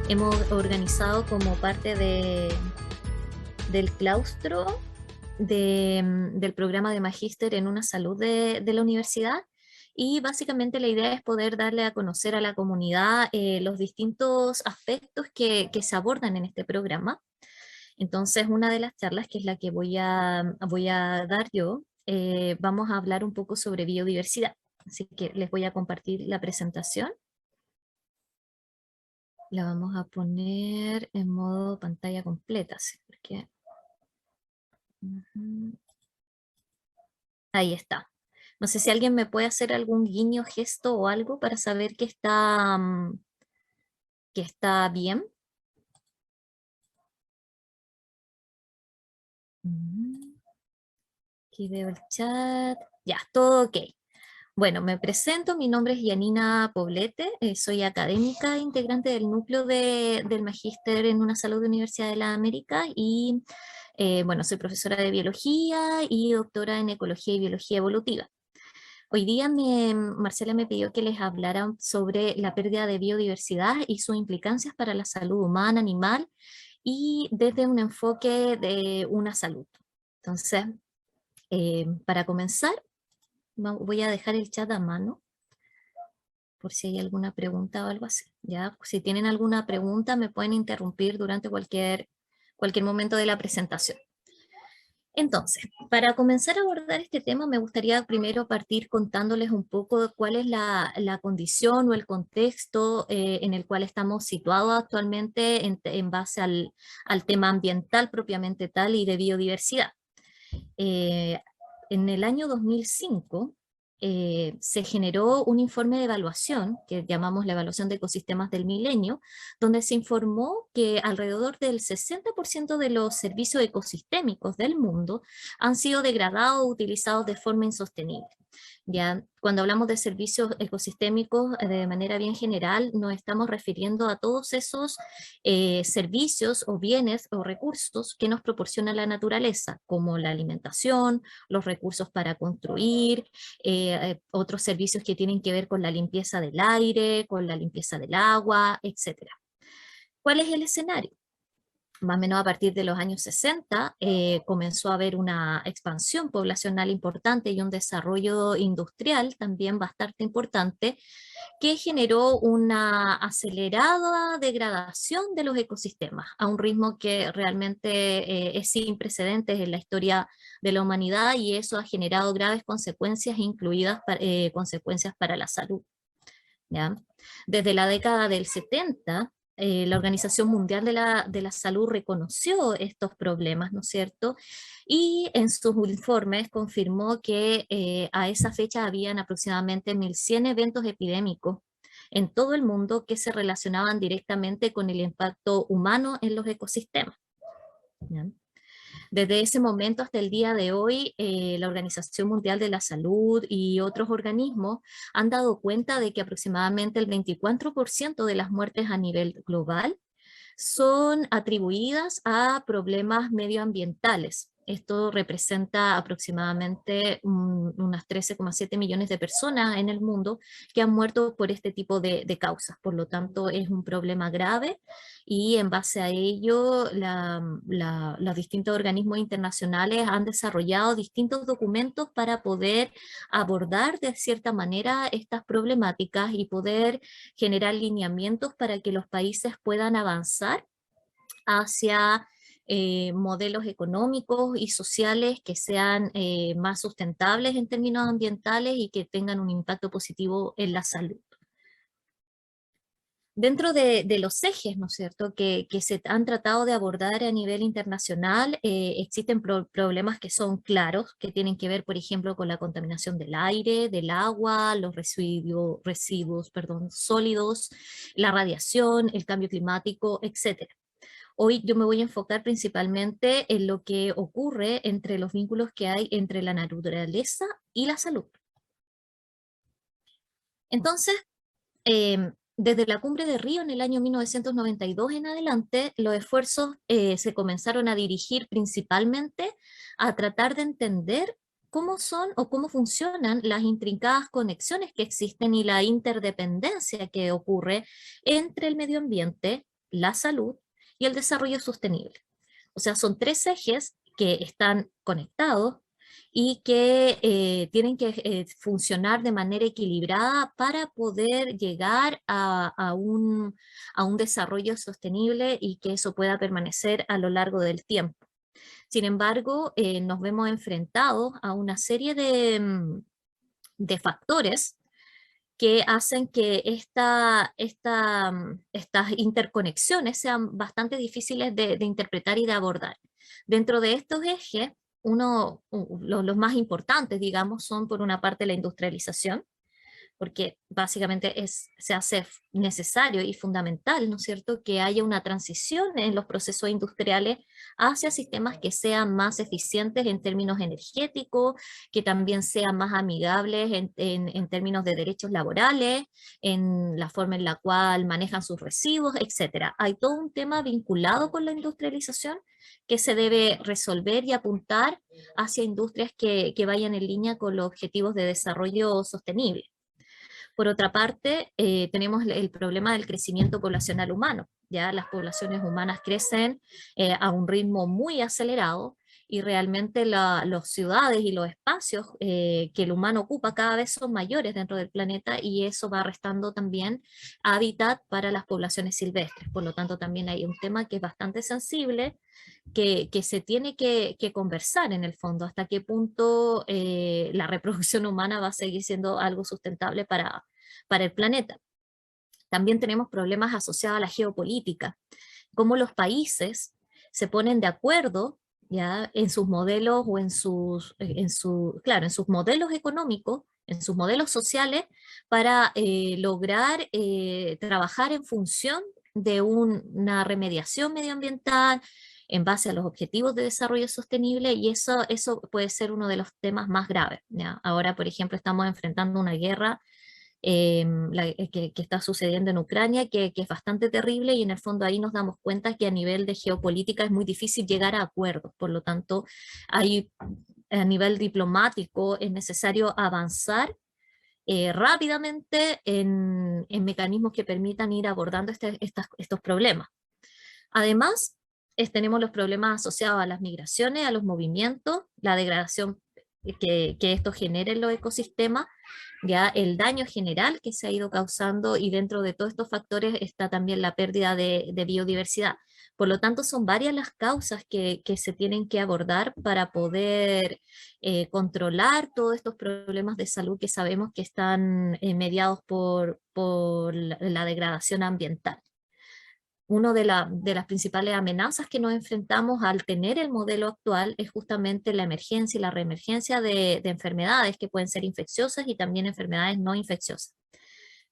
hemos organizado como parte del claustro del programa de Magíster en una salud de la universidad. Y básicamente la idea es poder darle a conocer a la comunidad los distintos aspectos que se abordan en este programa. Entonces, una de las charlas, que es la que voy a dar yo, vamos a hablar un poco sobre biodiversidad. Así que les voy a compartir la presentación. La vamos a poner en modo pantalla completa, ¿sí? Porque, ujú, ahí está. No sé si alguien me puede hacer algún guiño, gesto o algo para saber que está bien. Ujú. Aquí veo el chat. Ya, todo ok. Bueno, me presento, mi nombre es Yanina Poblete, soy académica integrante del núcleo del Magíster en una salud de Universidad de la América y bueno, soy profesora de biología y doctora en ecología y biología evolutiva. Hoy día Marcela me pidió que les hablara sobre la pérdida de biodiversidad y sus implicancias para la salud humana, animal y desde un enfoque de una salud. Entonces, para comenzar, voy a dejar el chat a mano por si hay alguna pregunta o algo así. ¿Ya? Si tienen alguna pregunta, me pueden interrumpir durante cualquier momento de la presentación. Entonces, para comenzar a abordar este tema, me gustaría primero partir contándoles un poco de cuál es la condición o el contexto en el cual estamos situados actualmente en base al tema ambiental propiamente tal y de biodiversidad. Eh, en el año 2005 se generó un informe de evaluación, que llamamos la evaluación de ecosistemas del milenio, donde se informó que alrededor del 60% de los servicios ecosistémicos del mundo han sido degradados o utilizados de forma insostenible. Ya, cuando hablamos de servicios ecosistémicos de manera bien general, nos estamos refiriendo a todos esos servicios o bienes o recursos que nos proporciona la naturaleza, como la alimentación, los recursos para construir, otros servicios que tienen que ver con la limpieza del aire, con la limpieza del agua, etcétera. ¿Cuál es el escenario? Más o menos a partir de los años 60, comenzó a haber una expansión poblacional importante y un desarrollo industrial también bastante importante, que generó una acelerada degradación de los ecosistemas a un ritmo que realmente es sin precedentes en la historia de la humanidad, y eso ha generado graves consecuencias, incluidas consecuencias para la salud. ¿Ya? Desde la década del 70, la Organización Mundial de la Salud reconoció estos problemas, ¿no es cierto? Y en sus informes confirmó que a esa fecha habían aproximadamente 1.100 eventos epidémicos en todo el mundo que se relacionaban directamente con el impacto humano en los ecosistemas. ¿Ya? Desde ese momento hasta el día de hoy, la Organización Mundial de la Salud y otros organismos han dado cuenta de que aproximadamente el 24% de las muertes a nivel global son atribuidas a problemas medioambientales. Esto representa aproximadamente unas 13,7 millones de personas en el mundo que han muerto por este tipo de causas. Por lo tanto, es un problema grave, y en base a ello los distintos organismos internacionales han desarrollado distintos documentos para poder abordar de cierta manera estas problemáticas y poder generar lineamientos para que los países puedan avanzar hacia modelos económicos y sociales que sean más sustentables en términos ambientales y que tengan un impacto positivo en la salud. Dentro de los ejes, ¿no es cierto?, que se han tratado de abordar a nivel internacional, existen problemas que son claros, que tienen que ver, por ejemplo, con la contaminación del aire, del agua, los residuos, perdón, sólidos, la radiación, el cambio climático, etcétera. Hoy yo me voy a enfocar principalmente en lo que ocurre entre los vínculos que hay entre la naturaleza y la salud. Entonces, desde la Cumbre de Río en el año 1992 en adelante, los esfuerzos se comenzaron a dirigir principalmente a tratar de entender cómo son o cómo funcionan las intrincadas conexiones que existen y la interdependencia que ocurre entre el medio ambiente, la salud y el desarrollo sostenible. O sea, son tres ejes que están conectados y que tienen que funcionar de manera equilibrada para poder llegar a un desarrollo sostenible y que eso pueda permanecer a lo largo del tiempo. Sin embargo, nos vemos enfrentados a una serie de factores que hacen que estas interconexiones sean bastante difíciles de interpretar y de abordar. Dentro de estos ejes, los más importantes, digamos, son por una parte la industrialización, porque básicamente se hace necesario y fundamental, ¿no es cierto?, que haya una transición en los procesos industriales hacia sistemas que sean más eficientes en términos energéticos, que también sean más amigables en términos de derechos laborales, en la forma en la cual manejan sus residuos, etcétera. Hay todo un tema vinculado con la industrialización que se debe resolver y apuntar hacia industrias que vayan en línea con los objetivos de desarrollo sostenible. Por otra parte, tenemos el problema del crecimiento poblacional humano. Ya las poblaciones humanas crecen a un ritmo muy acelerado y realmente las ciudades y los espacios que el humano ocupa cada vez son mayores dentro del planeta y eso va restando también hábitat para las poblaciones silvestres. Por lo tanto, también hay un tema que es bastante sensible que se tiene que conversar en el fondo, hasta qué punto la reproducción humana va a seguir siendo algo sustentable para el planeta. También tenemos problemas asociados a la geopolítica, cómo los países se ponen de acuerdo ya en sus modelos o claro, en sus modelos económicos, en sus modelos sociales, para lograr trabajar en función de una remediación medioambiental en base a los objetivos de desarrollo sostenible y eso puede ser uno de los temas más graves. ¿Ya? Ahora, por ejemplo, estamos enfrentando una guerra que está sucediendo en Ucrania, que es bastante terrible y en el fondo ahí nos damos cuenta que a nivel de geopolítica es muy difícil llegar a acuerdos. Por lo tanto, a nivel diplomático es necesario avanzar rápidamente en mecanismos que permitan ir abordando estos problemas. Además, tenemos los problemas asociados a las migraciones, a los movimientos, la degradación que esto genera en los ecosistemas, ya el daño general que se ha ido causando y dentro de todos estos factores está también la pérdida de biodiversidad. Por lo tanto, son varias las causas que se tienen que abordar para poder controlar todos estos problemas de salud que sabemos que están mediados por la degradación ambiental. Una de las principales amenazas que nos enfrentamos al tener el modelo actual es justamente la emergencia y la reemergencia de enfermedades que pueden ser infecciosas y también enfermedades no infecciosas.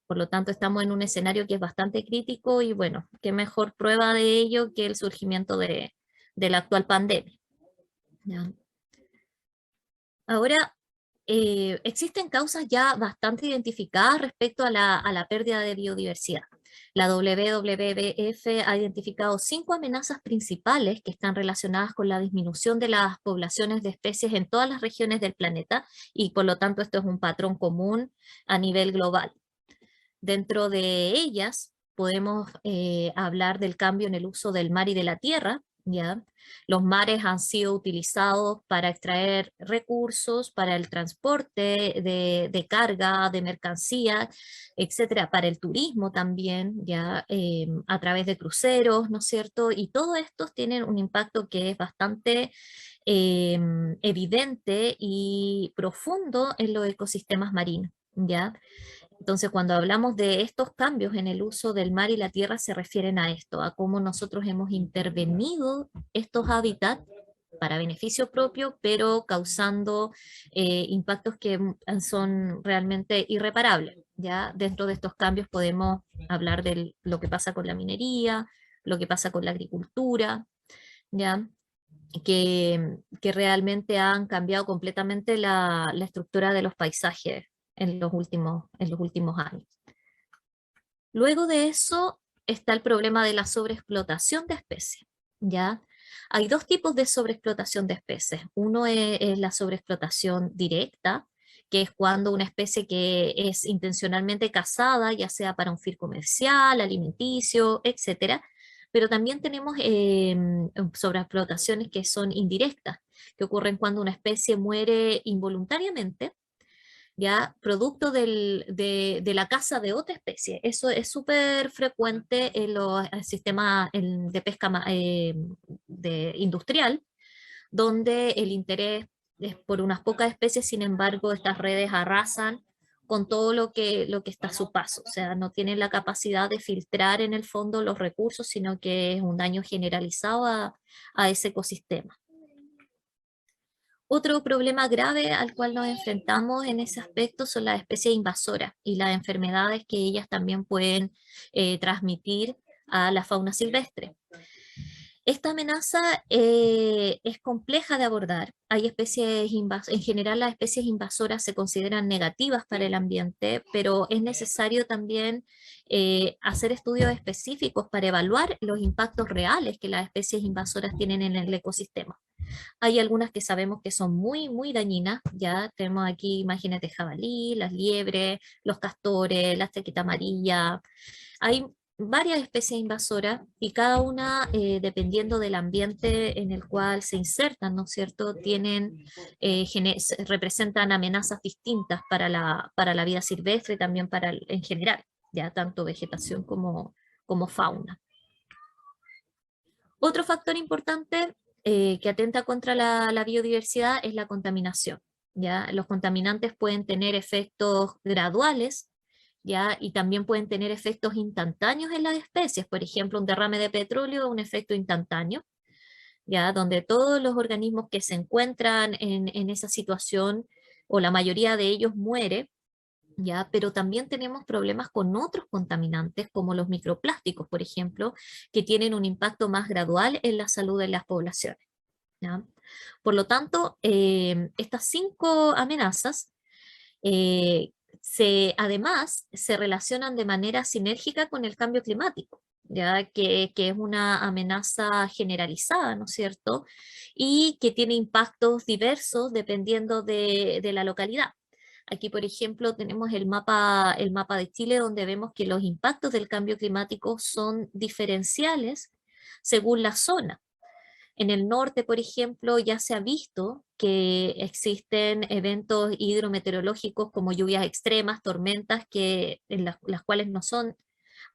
Por lo tanto, estamos en un escenario que es bastante crítico y bueno, qué mejor prueba de ello que el surgimiento de la actual pandemia. ¿Ya? Ahora, existen causas ya bastante identificadas respecto a la pérdida de biodiversidad. La WWF ha identificado 5 amenazas principales que están relacionadas con la disminución de las poblaciones de especies en todas las regiones del planeta y por lo tanto esto es un patrón común a nivel global. Dentro de ellas podemos hablar del cambio en el uso del mar y de la tierra, ¿ya? Los mares han sido utilizados para extraer recursos, para el transporte de carga, de mercancía, etcétera, para el turismo también, ¿ya? A través de cruceros, ¿no es cierto? Y todos estos tienen un impacto que es bastante evidente y profundo en los ecosistemas marinos, ¿ya? Entonces, cuando hablamos de estos cambios en el uso del mar y la tierra, se refieren a esto, a cómo nosotros hemos intervenido estos hábitats para beneficio propio, pero causando impactos que son realmente irreparables. ¿Ya? Dentro de estos cambios podemos hablar de lo que pasa con la minería, lo que pasa con la agricultura, ¿ya? Que realmente han cambiado completamente la estructura de los paisajes en los últimos años. Luego de eso está el problema de la sobreexplotación de especies, ¿ya? Hay dos tipos de sobreexplotación de especies. Uno es la sobreexplotación directa, que es cuando una especie que es intencionalmente cazada, ya sea para un fin comercial, alimenticio, etcétera, pero también tenemos sobreexplotaciones que son indirectas, que ocurren cuando una especie muere involuntariamente, ya producto de la caza de otra especie. Eso es súper frecuente en los sistemas de pesca industrial, donde el interés es por unas pocas especies. Sin embargo, estas redes arrasan con todo lo que está a su paso. O sea, no tienen la capacidad de filtrar en el fondo los recursos, sino que es un daño generalizado a ese ecosistema. Otro problema grave al cual nos enfrentamos en ese aspecto son las especies invasoras y las enfermedades que ellas también pueden transmitir a la fauna silvestre. Esta amenaza es compleja de abordar. Hay especies en general las especies invasoras se consideran negativas para el ambiente, pero es necesario también hacer estudios específicos para evaluar los impactos reales que las especies invasoras tienen en el ecosistema. Hay algunas que sabemos que son muy, muy dañinas. Ya tenemos aquí imágenes de jabalí, las liebres, los castores, la chaqueta amarilla. Hay varias especies invasoras y cada una, dependiendo del ambiente en el cual se insertan, ¿no es cierto?, representan amenazas distintas para la vida silvestre y también en general, ya tanto vegetación como fauna. Otro factor importante que atenta contra la biodiversidad es la contaminación. ¿Ya? Los contaminantes pueden tener efectos graduales, ¿ya? Y también pueden tener efectos instantáneos en las especies. Por ejemplo, un derrame de petróleo, un efecto instantáneo, ¿ya? Donde todos los organismos que se encuentran en esa situación, o la mayoría de ellos, muere, ¿ya? Pero también tenemos problemas con otros contaminantes, como los microplásticos, por ejemplo, que tienen un impacto más gradual en la salud de las poblaciones, ¿ya? Por lo tanto, estas 5 amenazas además se relacionan de manera sinérgica con el cambio climático, ya que es una amenaza generalizada, ¿no es cierto? Y que tiene impactos diversos dependiendo de la localidad. Aquí, por ejemplo, tenemos el mapa de Chile, donde vemos que los impactos del cambio climático son diferenciales según la zona. En el norte, por ejemplo, ya se ha visto que existen eventos hidrometeorológicos como lluvias extremas, tormentas, en las cuales no son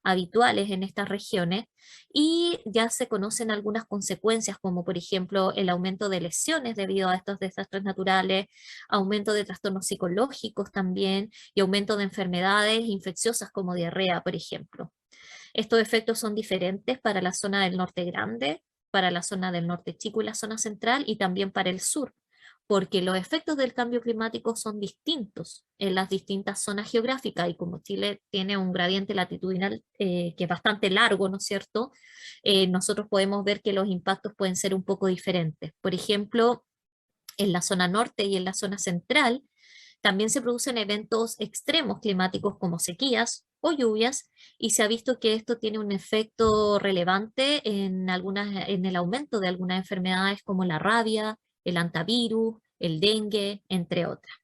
habituales en estas regiones, y ya se conocen algunas consecuencias, como por ejemplo el aumento de lesiones debido a estos desastres naturales, aumento de trastornos psicológicos también, y aumento de enfermedades infecciosas como diarrea, por ejemplo. Estos efectos son diferentes para la zona del norte grande, para la zona del norte chico y la zona central, y también para el sur, porque los efectos del cambio climático son distintos en las distintas zonas geográficas, y como Chile tiene un gradiente latitudinal que es bastante largo, ¿no es cierto? Nosotros podemos ver que los impactos pueden ser un poco diferentes. Por ejemplo, en la zona norte y en la zona central, también se producen eventos extremos climáticos como sequías o lluvias, y se ha visto que esto tiene un efecto relevante en el aumento de algunas enfermedades como la rabia, el antivirus, el dengue, entre otras.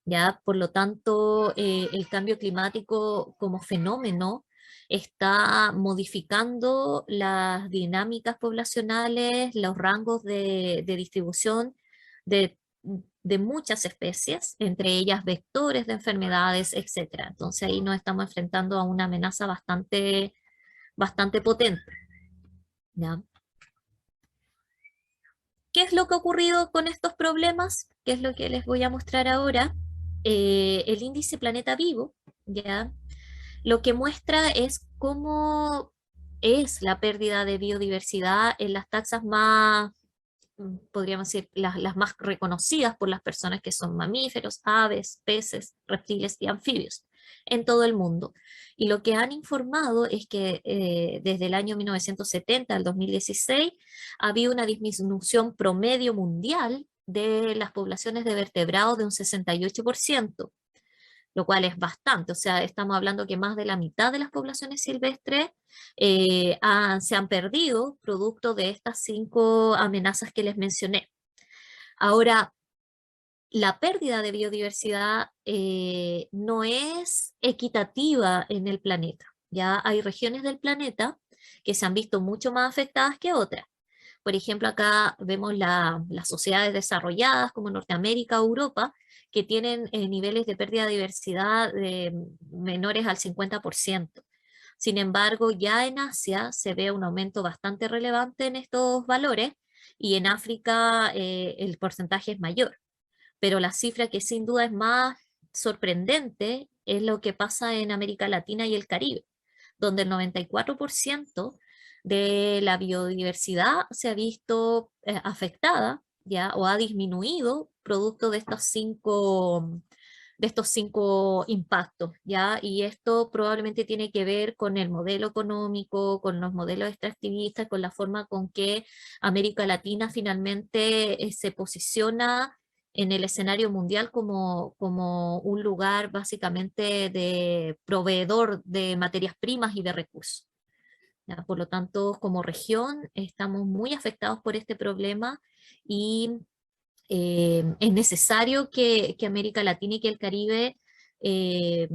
¿Ya? Por lo tanto, el cambio climático como fenómeno está modificando las dinámicas poblacionales, los rangos de distribución de, de muchas especies, entre ellas vectores de enfermedades, etcétera. Entonces ahí nos estamos enfrentando a una amenaza bastante potente, ¿ya? ¿Qué es lo que ha ocurrido con estos problemas? ¿Qué es lo que les voy a mostrar ahora? El índice Planeta Vivo, ¿ya? Lo que muestra es cómo es la pérdida de biodiversidad en las taxas más, podríamos decir, las más reconocidas por las personas, que son mamíferos, aves, peces, reptiles y anfibios en todo el mundo. Y lo que han informado es que desde el año 1970 al 2016 ha habido una disminución promedio mundial de las poblaciones de vertebrados de un 68%, lo cual es bastante. O sea, estamos hablando que más de la mitad de las poblaciones silvestres se han perdido producto de estas 5 amenazas que les mencioné. Ahora, la pérdida de biodiversidad no es equitativa en el planeta. Ya hay regiones del planeta que se han visto mucho más afectadas que otras. Por ejemplo, acá vemos las sociedades desarrolladas como Norteamérica o Europa, que tienen niveles de pérdida de diversidad menores al 50%. Sin embargo, ya en Asia se ve un aumento bastante relevante en estos valores y en África el porcentaje es mayor. Pero la cifra que sin duda es más sorprendente es lo que pasa en América Latina y el Caribe, donde el 94% de la biodiversidad se ha visto afectada, ¿ya? O ha disminuido producto de estos cinco impactos, ¿ya? Y esto probablemente tiene que ver con el modelo económico, con los modelos extractivistas, con la forma con que América Latina finalmente se posiciona en el escenario mundial como un lugar básicamente de proveedor de materias primas y de recursos. ¿Ya? Por lo tanto, como región estamos muy afectados por este problema y es necesario que América Latina y que el Caribe eh,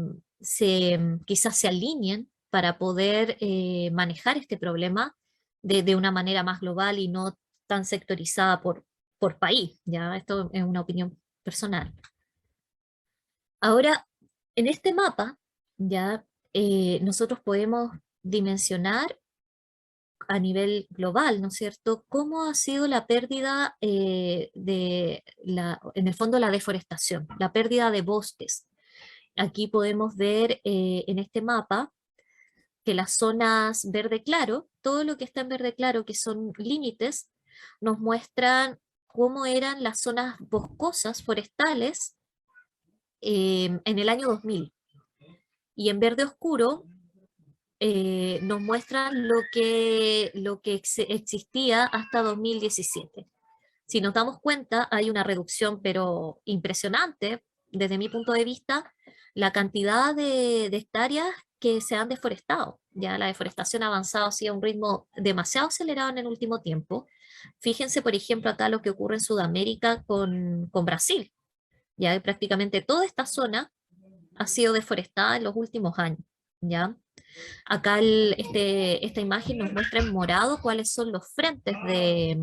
quizás se alineen para poder manejar este problema de una manera más global y no tan sectorizada por país. ¿Ya? Esto es una opinión personal. Ahora, en este mapa, ya nosotros podemos dimensionar a nivel global, ¿no es cierto? ¿Cómo ha sido la pérdida en el fondo la deforestación, la pérdida de bosques? Aquí podemos ver en este mapa que las zonas verde claro, todo lo que está en verde claro, que son límites, nos muestran cómo eran las zonas boscosas, forestales, en el año 2000. Y en verde oscuro nos muestran lo que existía hasta 2017. Si nos damos cuenta, hay una reducción, pero impresionante, desde mi punto de vista, la cantidad de hectáreas que se han deforestado. Ya la deforestación ha avanzado así a un ritmo demasiado acelerado en el último tiempo. Fíjense, por ejemplo, acá lo que ocurre en Sudamérica con Brasil. Ya prácticamente toda esta zona ha sido deforestada en los últimos años. ¿Ya? Acá esta imagen nos muestra en morado cuáles son los frentes de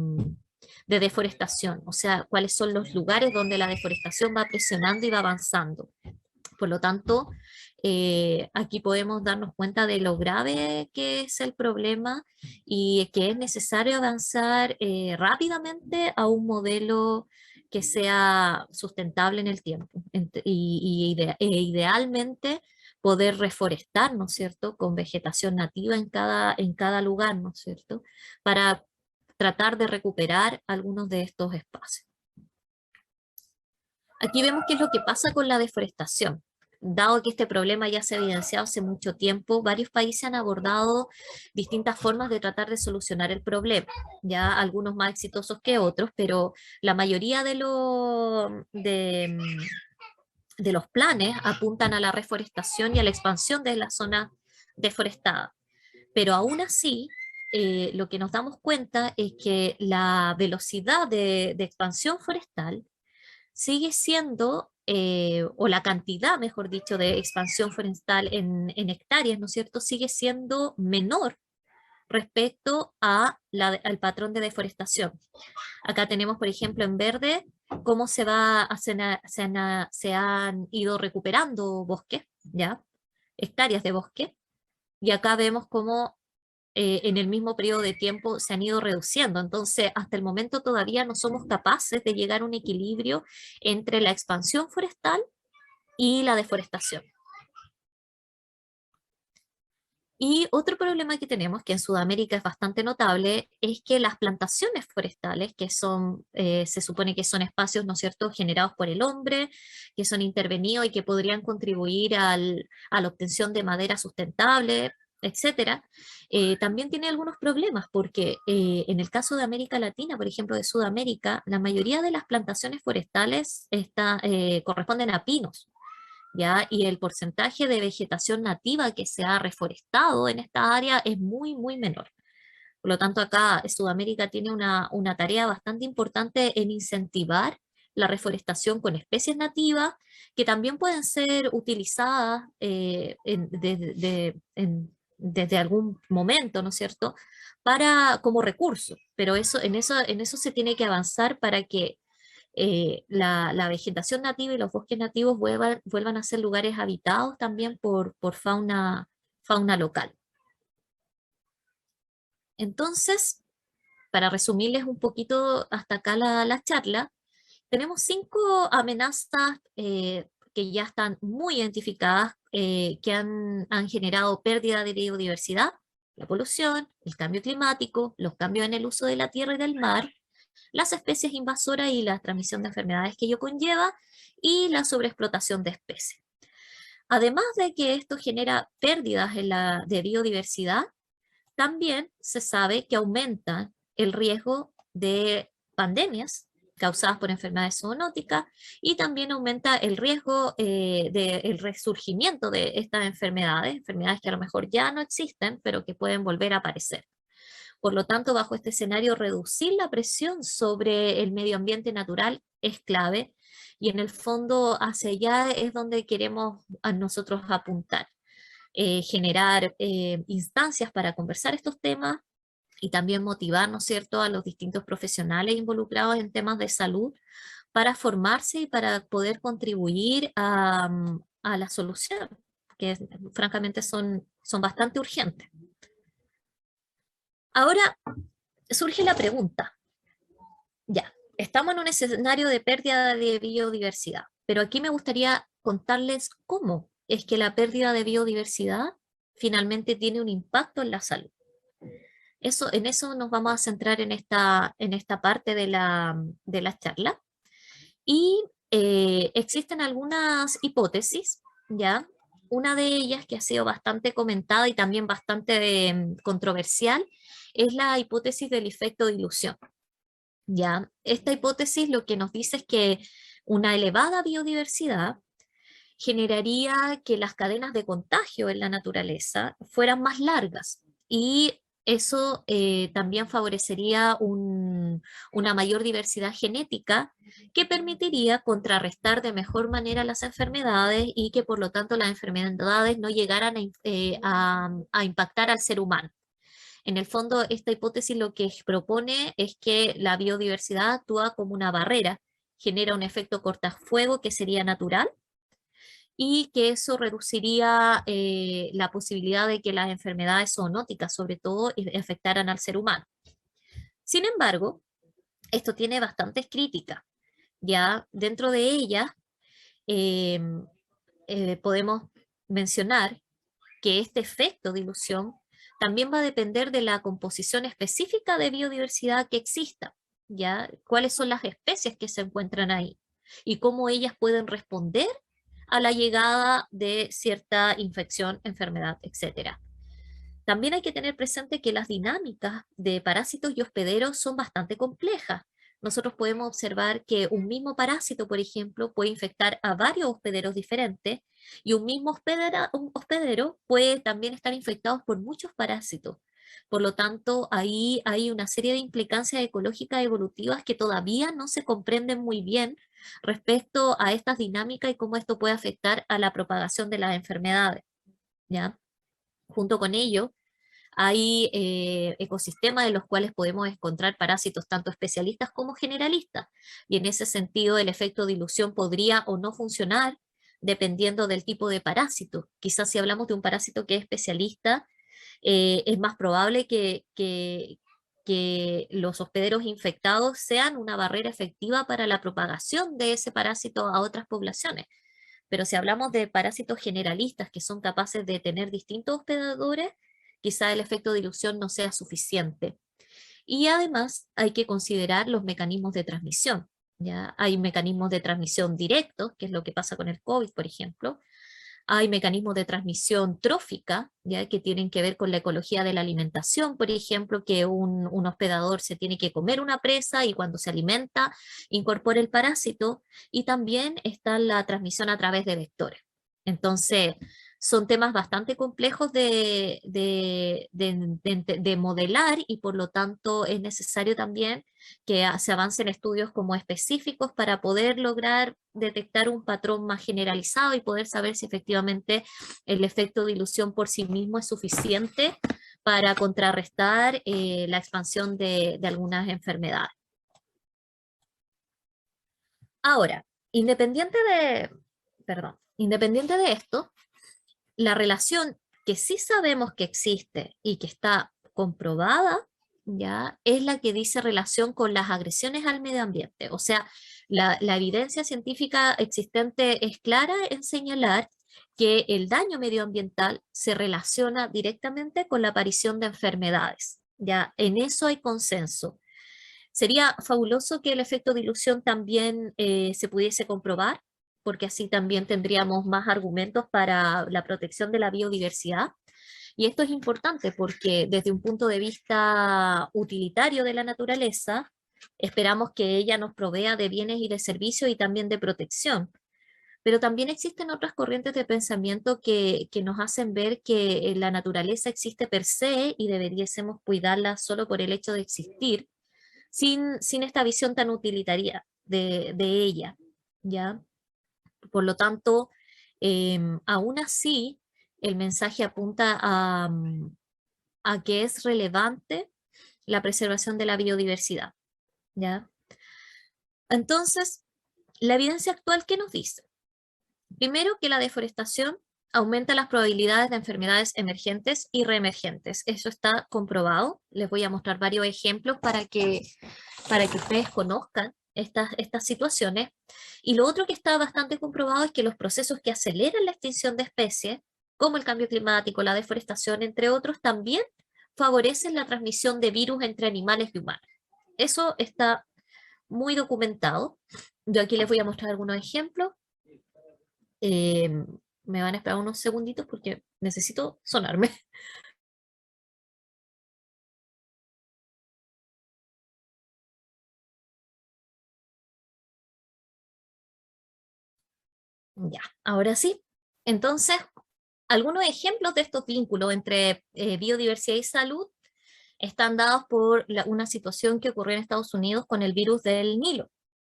deforestación, o sea, cuáles son los lugares donde la deforestación va presionando y va avanzando. Por lo tanto, aquí podemos darnos cuenta de lo grave que es el problema y que es necesario avanzar rápidamente a un modelo que sea sustentable en el tiempo e idealmente poder reforestar, ¿no es cierto?, con vegetación nativa en cada lugar, ¿no es cierto?, para tratar de recuperar algunos de estos espacios. Aquí vemos qué es lo que pasa con la deforestación. Dado que este problema ya se ha evidenciado hace mucho tiempo, varios países han abordado distintas formas de tratar de solucionar el problema, ya algunos más exitosos que otros, pero la mayoría de los planes apuntan a la reforestación y a la expansión de la zona deforestada. Pero aún así, lo que nos damos cuenta es que la velocidad de expansión forestal sigue siendo, o la cantidad, mejor dicho, de expansión forestal en hectáreas, ¿no es cierto?, sigue siendo menor respecto al patrón de deforestación. Acá tenemos, por ejemplo, en verde, cómo se han ido recuperando bosques, ¿ya? Hectáreas de bosque, y acá vemos cómo en el mismo periodo de tiempo se han ido reduciendo. Entonces, hasta el momento todavía no somos capaces de llegar a un equilibrio entre la expansión forestal y la deforestación. Y otro problema que tenemos, que en Sudamérica es bastante notable, es que las plantaciones forestales, que son, se supone que son espacios, ¿no es cierto?, generados por el hombre, que son intervenidos y que podrían contribuir a la obtención de madera sustentable, etcétera, también tiene algunos problemas, porque en el caso de América Latina, por ejemplo, de Sudamérica, la mayoría de las plantaciones forestales corresponden a pinos. ¿Ya? Y el porcentaje de vegetación nativa que se ha reforestado en esta área es muy, muy menor. Por lo tanto, acá Sudamérica tiene una tarea bastante importante en incentivar la reforestación con especies nativas que también pueden ser utilizadas desde algún momento, ¿no es cierto?, para, como recurso, pero en eso se tiene que avanzar para que la vegetación nativa y los bosques nativos vuelvan a ser lugares habitados también por fauna local. Entonces, para resumirles un poquito hasta acá la charla, tenemos 5 amenazas que ya están muy identificadas, que han generado pérdida de biodiversidad: la polución, el cambio climático, los cambios en el uso de la tierra y del mar, las especies invasoras y la transmisión de enfermedades que ello conlleva, y la sobreexplotación de especies. Además de que esto genera pérdidas de biodiversidad, también se sabe que aumenta el riesgo de pandemias causadas por enfermedades zoonóticas, y también aumenta el riesgo del resurgimiento de estas enfermedades que a lo mejor ya no existen, pero que pueden volver a aparecer. Por lo tanto, bajo este escenario, reducir la presión sobre el medio ambiente natural es clave, y en el fondo hacia allá es donde queremos a nosotros apuntar. Generar instancias para conversar estos temas y también motivar, ¿no es cierto?, a los distintos profesionales involucrados en temas de salud para formarse y para poder contribuir a la solución, que francamente son bastante urgentes. Ahora surge la pregunta: ya, estamos en un escenario de pérdida de biodiversidad, pero aquí me gustaría contarles cómo es que la pérdida de biodiversidad finalmente tiene un impacto en la salud. En eso nos vamos a centrar en esta parte de la charla. Y existen algunas hipótesis, ¿ya? Una de ellas, que ha sido bastante comentada y también bastante controversial, es la hipótesis del efecto dilución, ¿ya? Esta hipótesis lo que nos dice es que una elevada biodiversidad generaría que las cadenas de contagio en la naturaleza fueran más largas, y eso también favorecería una mayor diversidad genética que permitiría contrarrestar de mejor manera las enfermedades, y que por lo tanto las enfermedades no llegaran a impactar al ser humano. En el fondo, esta hipótesis lo que propone es que la biodiversidad actúa como una barrera, genera un efecto cortafuego que sería natural, y que eso reduciría la posibilidad de que las enfermedades zoonóticas, sobre todo, afectaran al ser humano. Sin embargo, esto tiene bastantes críticas. Ya dentro de ellas eh, podemos mencionar que este efecto de dilución también va a depender de la composición específica de biodiversidad que exista, ¿ya? Cuáles son las especies que se encuentran ahí y cómo ellas pueden responder a la llegada de cierta infección, enfermedad, etcétera. También hay que tener presente que las dinámicas de parásitos y hospederos son bastante complejas. Nosotros podemos observar que un mismo parásito, por ejemplo, puede infectar a varios hospederos diferentes, y un mismo un hospedero puede también estar infectado por muchos parásitos. Por lo tanto, ahí hay una serie de implicancias ecológicas evolutivas que todavía no se comprenden muy bien respecto a estas dinámicas y cómo esto puede afectar a la propagación de las enfermedades, ¿ya? Junto con ello, hay ecosistemas en los cuales podemos encontrar parásitos tanto especialistas como generalistas, y en ese sentido el efecto dilución podría o no funcionar dependiendo del tipo de parásito. Quizás si hablamos de un parásito que es especialista, es más probable que los hospederos infectados sean una barrera efectiva para la propagación de ese parásito a otras poblaciones. Pero si hablamos de parásitos generalistas que son capaces de tener distintos hospedadores, quizá el efecto de dilución no sea suficiente. Y además hay que considerar los mecanismos de transmisión. ¿Ya? Hay mecanismos de transmisión directos, que es lo que pasa con el COVID, por ejemplo. Hay mecanismos de transmisión trófica, ¿ya? Que tienen que ver con la ecología de la alimentación, por ejemplo, que un hospedador se tiene que comer una presa y cuando se alimenta incorpora el parásito, y también está la transmisión a través de vectores. Entonces, son temas bastante complejos de modelar y por lo tanto es necesario también que se avancen estudios como específicos para poder lograr detectar un patrón más generalizado y poder saber si efectivamente el efecto de ilusión por sí mismo es suficiente para contrarrestar la expansión de algunas enfermedades. Ahora, independiente de esto, la relación que sí sabemos que existe y que está comprobada, ya, es la que dice relación con las agresiones al medio ambiente. O sea, la evidencia científica existente es clara en señalar que el daño medioambiental se relaciona directamente con la aparición de enfermedades. Ya, en eso hay consenso. Sería fabuloso que el efecto de ilusión también se pudiese comprobar, porque así también tendríamos más argumentos para la protección de la biodiversidad. Y esto es importante porque desde un punto de vista utilitario de la naturaleza, esperamos que ella nos provea de bienes y de servicios y también de protección. Pero también existen otras corrientes de pensamiento que nos hacen ver que la naturaleza existe per se y deberíamos cuidarla solo por el hecho de existir sin esta visión tan utilitaria de ella, ¿ya? Por lo tanto, aún así, el mensaje apunta a que es relevante la preservación de la biodiversidad, ¿ya? Entonces, la evidencia actual, ¿qué nos dice? Primero, que la deforestación aumenta las probabilidades de enfermedades emergentes y reemergentes. Eso está comprobado. Les voy a mostrar varios ejemplos para que ustedes conozcan estas situaciones. Y lo otro que está bastante comprobado es que los procesos que aceleran la extinción de especies, como el cambio climático, la deforestación, entre otros, también favorecen la transmisión de virus entre animales y humanos. Eso está muy documentado. Yo aquí les voy a mostrar algunos ejemplos. Eh, Me van a esperar unos segunditos porque necesito sonarme. Ya, ahora sí. Entonces, algunos ejemplos de estos vínculos entre biodiversidad y salud están dados por una situación que ocurrió en Estados Unidos con el virus del Nilo,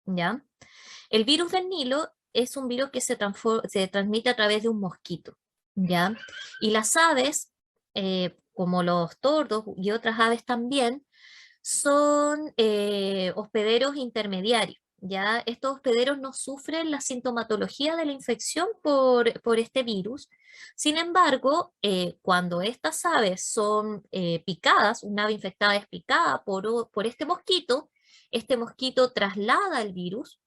¿ya? El virus del Nilo es un virus que se transmite a través de un mosquito, ¿ya? Y las aves, como los tordos y otras aves también, son hospederos intermediarios. ¿Ya? Estos hospederos no sufren la sintomatología de la infección por este virus. Sin embargo, cuando estas aves son picadas, un ave infectada es picada por este mosquito traslada el virus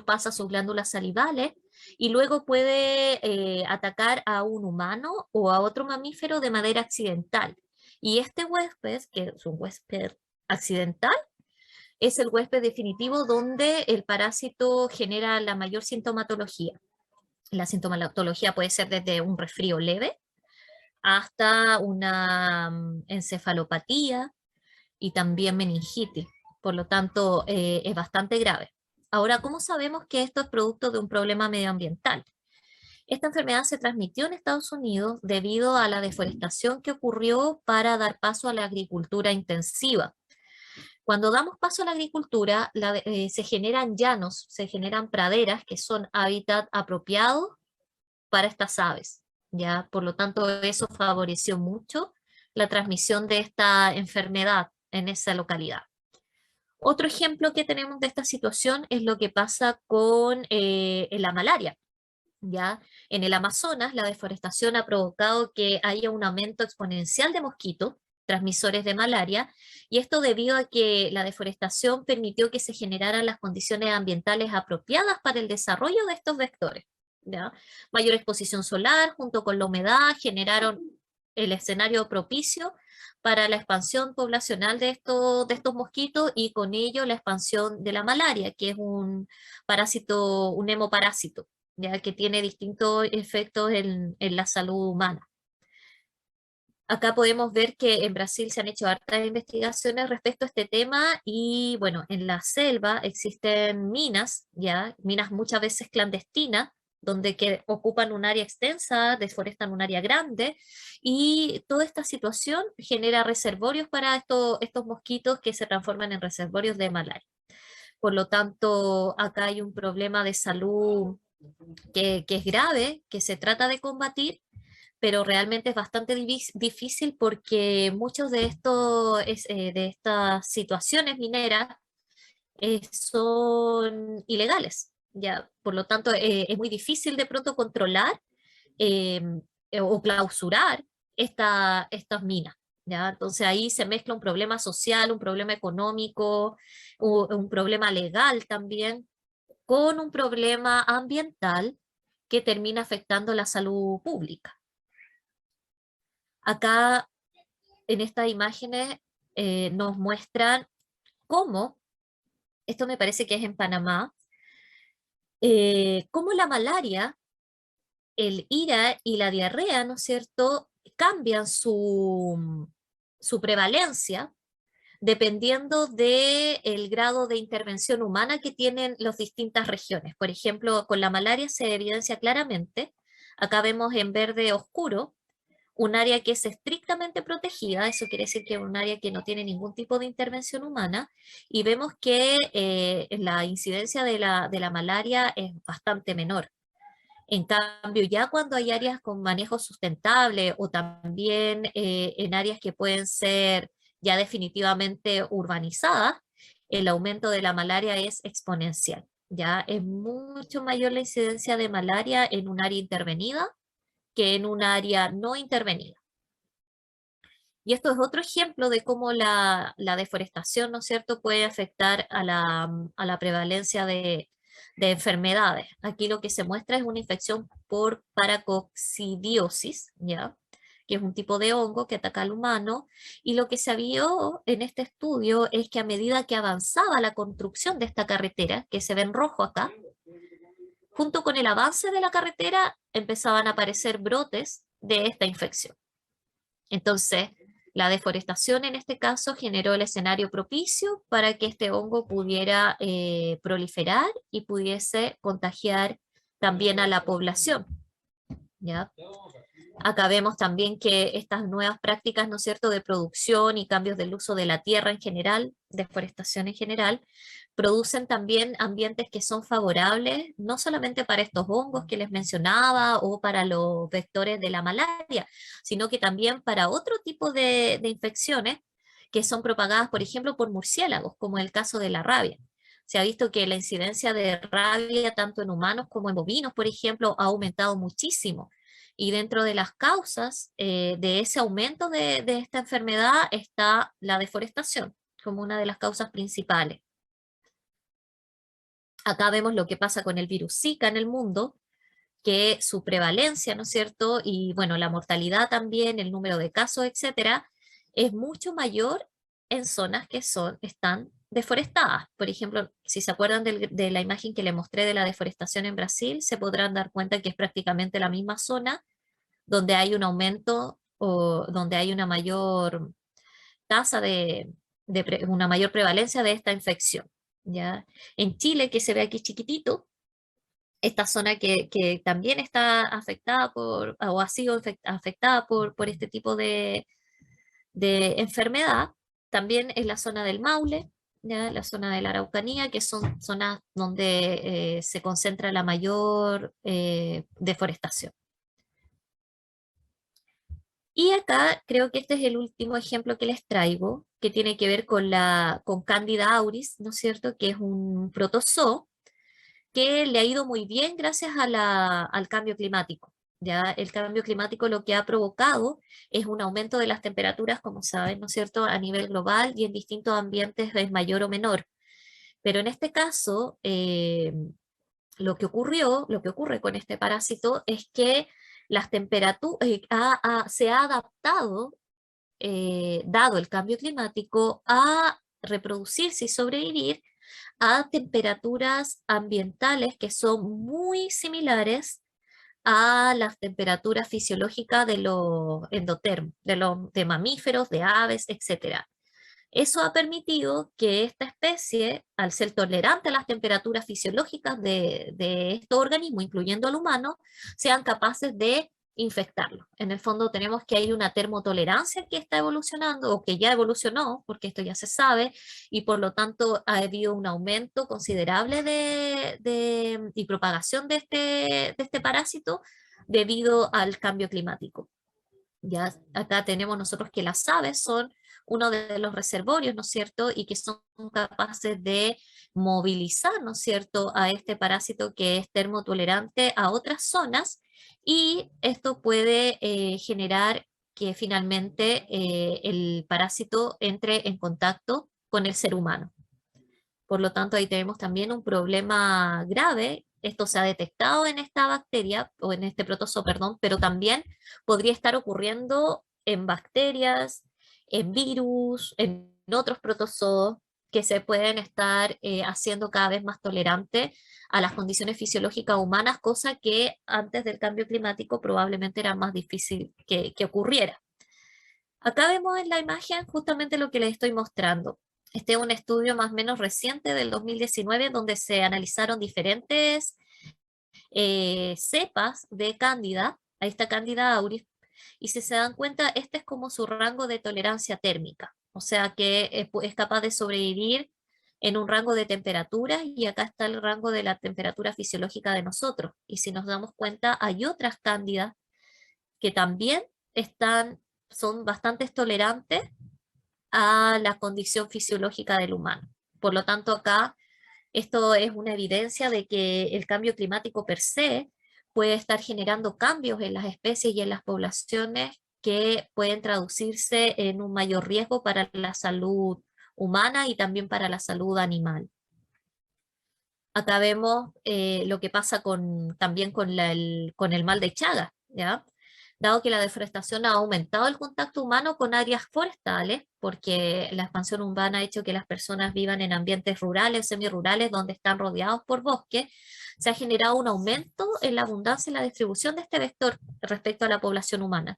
pasa a sus glándulas salivales y luego puede atacar a un humano o a otro mamífero de manera accidental. Y este huésped, que es un huésped accidental, es el huésped definitivo donde el parásito genera la mayor sintomatología. La sintomatología puede ser desde un resfrío leve hasta una encefalopatía y también meningitis. Por lo tanto, es bastante grave. Ahora, ¿cómo sabemos que esto es producto de un problema medioambiental? Esta enfermedad se transmitió en Estados Unidos debido a la deforestación que ocurrió para dar paso a la agricultura intensiva. Cuando damos paso a la agricultura, se generan llanos, se generan praderas que son hábitat apropiados para estas aves, ¿ya? Por lo tanto, eso favoreció mucho la transmisión de esta enfermedad en esa localidad. Otro ejemplo que tenemos de esta situación es lo que pasa con la malaria. ¿Ya? En el Amazonas, la deforestación ha provocado que haya un aumento exponencial de mosquitos transmisores de malaria, y esto debido a que la deforestación permitió que se generaran las condiciones ambientales apropiadas para el desarrollo de estos vectores. ¿Ya? Mayor exposición solar junto con la humedad generaron el escenario propicio para la expansión poblacional de estos mosquitos y con ello la expansión de la malaria, que es un parásito, un hemoparásito, ya que tiene distintos efectos en la salud humana. Acá podemos ver que en Brasil se han hecho hartas investigaciones respecto a este tema y bueno, en la selva existen minas, ya, minas muchas veces clandestinas, donde que ocupan un área extensa, deforestan un área grande, y toda esta situación genera reservorios para estos mosquitos que se transforman en reservorios de malaria. Por lo tanto, acá hay un problema de salud que es grave, que se trata de combatir, pero realmente es bastante difícil porque muchos de de estas situaciones mineras son ilegales. Ya, por lo tanto, es muy difícil de pronto controlar eh, o clausurar estas minas. ¿Ya? Entonces ahí se mezcla un problema social, un problema económico, un problema legal también, con un problema ambiental que termina afectando la salud pública. Acá en estas imágenes nos muestran cómo, esto me parece que es en Panamá, cómo la malaria, el IRA y la diarrea, ¿no es cierto?, cambian su prevalencia dependiendo del grado de intervención humana que tienen las distintas regiones. Por ejemplo, con la malaria se evidencia claramente, acá vemos en verde oscuro, un área que es estrictamente protegida, eso quiere decir que es un área que no tiene ningún tipo de intervención humana, y vemos que la incidencia de la malaria es bastante menor. En cambio, ya cuando hay áreas con manejo sustentable o también en áreas que pueden ser ya definitivamente urbanizadas, el aumento de la malaria es exponencial. Ya es mucho mayor la incidencia de malaria en un área intervenida que en un área no intervenida. Y esto es otro ejemplo de cómo la deforestación, ¿no es cierto?, puede afectar a a la prevalencia de enfermedades. Aquí lo que se muestra es una infección por paracoccidiosis, ¿ya?, que es un tipo de hongo que ataca al humano, y lo que se vio en este estudio es que a medida que avanzaba la construcción de esta carretera, que se ve en rojo acá, junto con el avance de la carretera empezaban a aparecer brotes de esta infección. Entonces, la deforestación en este caso generó el escenario propicio para que este hongo pudiera proliferar y pudiese contagiar también a la población, ¿ya? Acá vemos también que estas nuevas prácticas, ¿no es cierto?, de producción y cambios del uso de la tierra en general, deforestación en general, producen también ambientes que son favorables, no solamente para estos hongos que les mencionaba o para los vectores de la malaria, sino que también para otro tipo de infecciones que son propagadas, por ejemplo, por murciélagos, como el caso de la rabia. Se ha visto que la incidencia de rabia, tanto en humanos como en bovinos, por ejemplo, ha aumentado muchísimo. Y dentro de las causas de ese aumento de esta enfermedad está la deforestación como una de las causas principales. Acá vemos lo que pasa con el virus Zika en el mundo, que su prevalencia, ¿no es cierto? Y bueno, la mortalidad también, el número de casos, etcétera, es mucho mayor en zonas que están deforestadas. Por ejemplo, si se acuerdan de la imagen que le mostré de la deforestación en Brasil, se podrán dar cuenta que es prácticamente la misma zona donde hay un aumento o donde hay una mayor tasa una mayor prevalencia de esta infección. ¿Ya? En Chile, que se ve aquí chiquitito, esta zona que también está afectada o ha sido afectada por este tipo de enfermedad, también es la zona del Maule, ¿ya? La zona de la Araucanía, que son zonas donde se concentra la mayor deforestación. Y acá creo que este es el último ejemplo que les traigo, que tiene que ver con Candida auris, ¿no es cierto?, que es un protozoo que le ha ido muy bien gracias al cambio climático. Ya el cambio climático lo que ha provocado es un aumento de las temperaturas, como saben, ¿no es cierto?, a nivel global y en distintos ambientes es mayor o menor. Pero en este caso, lo que ocurre con este parásito es que las temperaturas se ha adaptado, dado el cambio climático, a reproducirse y sobrevivir a temperaturas ambientales que son muy similares a las temperaturas fisiológicas de los endotermos, de mamíferos, de aves, etcétera. Eso ha permitido que esta especie, al ser tolerante a las temperaturas fisiológicas de estos organismos, incluyendo al humano, sean capaces de infectarlo. En el fondo tenemos que hay una termotolerancia que está evolucionando o que ya evolucionó, porque esto ya se sabe, y por lo tanto ha habido un aumento considerable y propagación de este parásito debido al cambio climático. Ya acá tenemos nosotros que las aves son uno de los reservorios, ¿no es cierto? Y que son capaces de movilizar, ¿no es cierto?, a este parásito que es termotolerante a otras zonas, y esto puede generar que finalmente el parásito entre en contacto con el ser humano. Por lo tanto, ahí tenemos también un problema grave. Esto se ha detectado en esta bacteria o en este protozoo, perdón, pero también podría estar ocurriendo en bacterias, en virus, en otros protozoos que se pueden estar haciendo cada vez más tolerantes a las condiciones fisiológicas humanas, cosa que antes del cambio climático probablemente era más difícil que ocurriera. Acá vemos en la imagen justamente lo que les estoy mostrando. Este es un estudio más o menos reciente del 2019 donde se analizaron diferentes cepas de Cándida. Ahí está Cándida auris. Y si se dan cuenta, este es como su rango de tolerancia térmica. O sea que es capaz de sobrevivir en un rango de temperatura, y acá está el rango de la temperatura fisiológica de nosotros. Y si nos damos cuenta, hay otras Cándidas que también son bastante tolerantes a la condición fisiológica del humano. Por lo tanto, acá esto es una evidencia de que el cambio climático per se puede estar generando cambios en las especies y en las poblaciones que pueden traducirse en un mayor riesgo para la salud humana y también para la salud animal. Acá vemos lo que pasa también con el mal de Chagas, ¿ya? Dado que la deforestación ha aumentado el contacto humano con áreas forestales, porque la expansión urbana ha hecho que las personas vivan en ambientes rurales, semirurales, donde están rodeados por bosque, se ha generado un aumento en la abundancia y la distribución de este vector respecto a la población humana.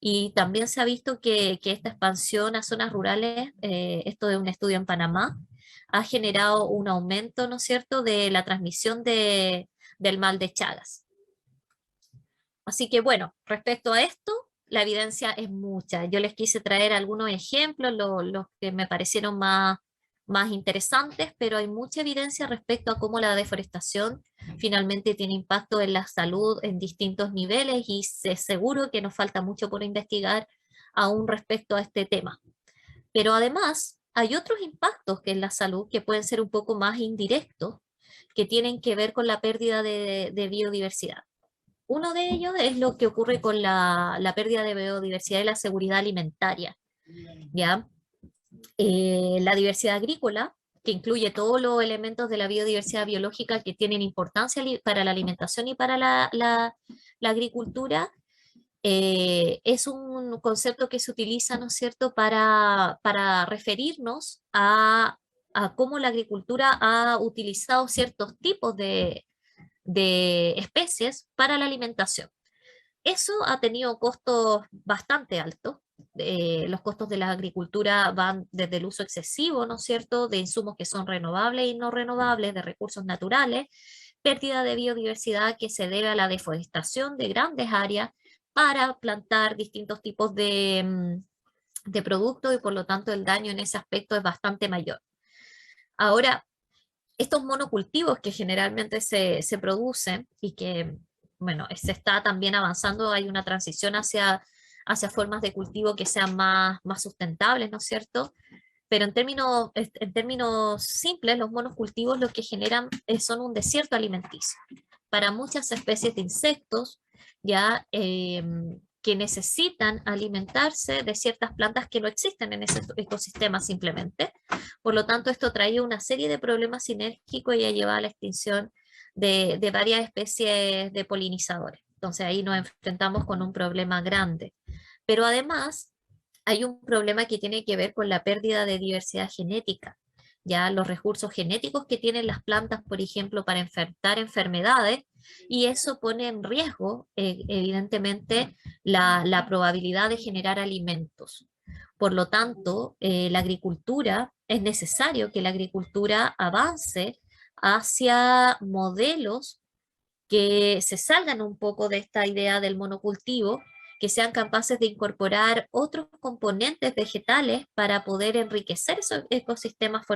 Y también se ha visto que esta expansión a zonas rurales, esto de un estudio en Panamá, ha generado un aumento, ¿no es cierto?, de la transmisión del mal de Chagas. Así que bueno, respecto a esto, la evidencia es mucha. Yo les quise traer algunos ejemplos, los que me parecieron más interesantes, pero hay mucha evidencia respecto a cómo la deforestación finalmente tiene impacto en la salud en distintos niveles, y seguro que nos falta mucho por investigar aún respecto a este tema. Pero además hay otros impactos que en la salud que pueden ser un poco más indirectos, que tienen que ver con la pérdida de biodiversidad. Uno de ellos es lo que ocurre con la pérdida de biodiversidad y la seguridad alimentaria, ¿ya? La diversidad agrícola, que incluye todos los elementos de la biodiversidad biológica que tienen importancia para la alimentación y para la agricultura, es un concepto que se utiliza, ¿no es cierto?, para referirnos a cómo la agricultura ha utilizado ciertos tipos de especies para la alimentación. Eso ha tenido costos bastante altos. Los costos de la agricultura van desde el uso excesivo, ¿no es cierto?, de insumos que son renovables y no renovables, de recursos naturales, pérdida de biodiversidad que se debe a la deforestación de grandes áreas para plantar distintos tipos de productos, y por lo tanto el daño en ese aspecto es bastante mayor. Ahora, estos monocultivos que generalmente se producen y que, bueno, se está también avanzando, hay una transición hacia formas de cultivo que sean más sustentables, ¿no es cierto? Pero en términos simples, los monocultivos lo que generan son un desierto alimenticio para muchas especies de insectos, ya que necesitan alimentarse de ciertas plantas que no existen en ese ecosistema simplemente. Por lo tanto, esto trae una serie de problemas sinérgicos y ha llevado a la extinción de varias especies de polinizadores. Entonces ahí nos enfrentamos con un problema grande. Pero además hay un problema que tiene que ver con la pérdida de diversidad genética. Ya los recursos genéticos que tienen las plantas, por ejemplo, para enfrentar enfermedades, y eso pone en riesgo, evidentemente, la probabilidad de generar alimentos. Por lo tanto, la agricultura, es necesario que la agricultura avance hacia modelos que se salgan un poco de esta idea del monocultivo, que sean capaces de incorporar otros componentes vegetales para poder enriquecer esos ecosistemas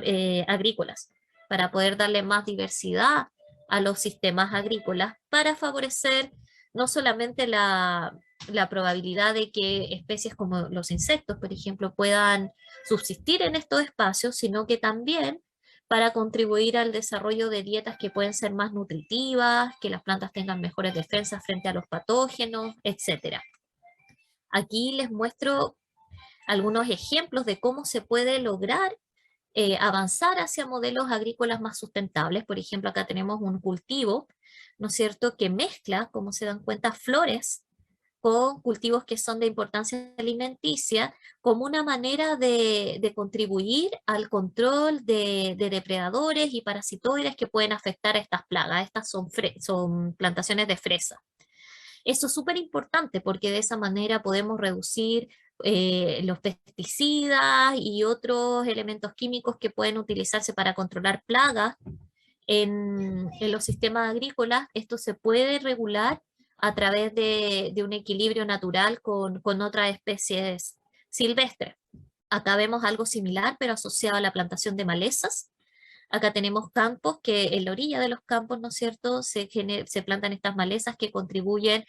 agrícolas, para poder darle más diversidad a los sistemas agrícolas, para favorecer no solamente la probabilidad de que especies como los insectos, por ejemplo, puedan subsistir en estos espacios, sino que también para contribuir al desarrollo de dietas que pueden ser más nutritivas, que las plantas tengan mejores defensas frente a los patógenos, etcétera. Aquí les muestro algunos ejemplos de cómo se puede lograr avanzar hacia modelos agrícolas más sustentables. Por ejemplo, acá tenemos un cultivo, ¿no es cierto?, que mezcla, como se dan cuenta, flores con cultivos que son de importancia alimenticia como una manera de contribuir al control de depredadores y parasitoides que pueden afectar a estas plagas. Estas son plantaciones de fresa. Eso es súper importante porque de esa manera podemos reducir los pesticidas y otros elementos químicos que pueden utilizarse para controlar plagas en los sistemas agrícolas. Esto se puede regular a través de un equilibrio natural con otras especies silvestres. Acá vemos algo similar, pero asociado a la plantación de malezas. Acá tenemos campos que en la orilla de los campos, ¿no es cierto?, se plantan estas malezas que contribuyen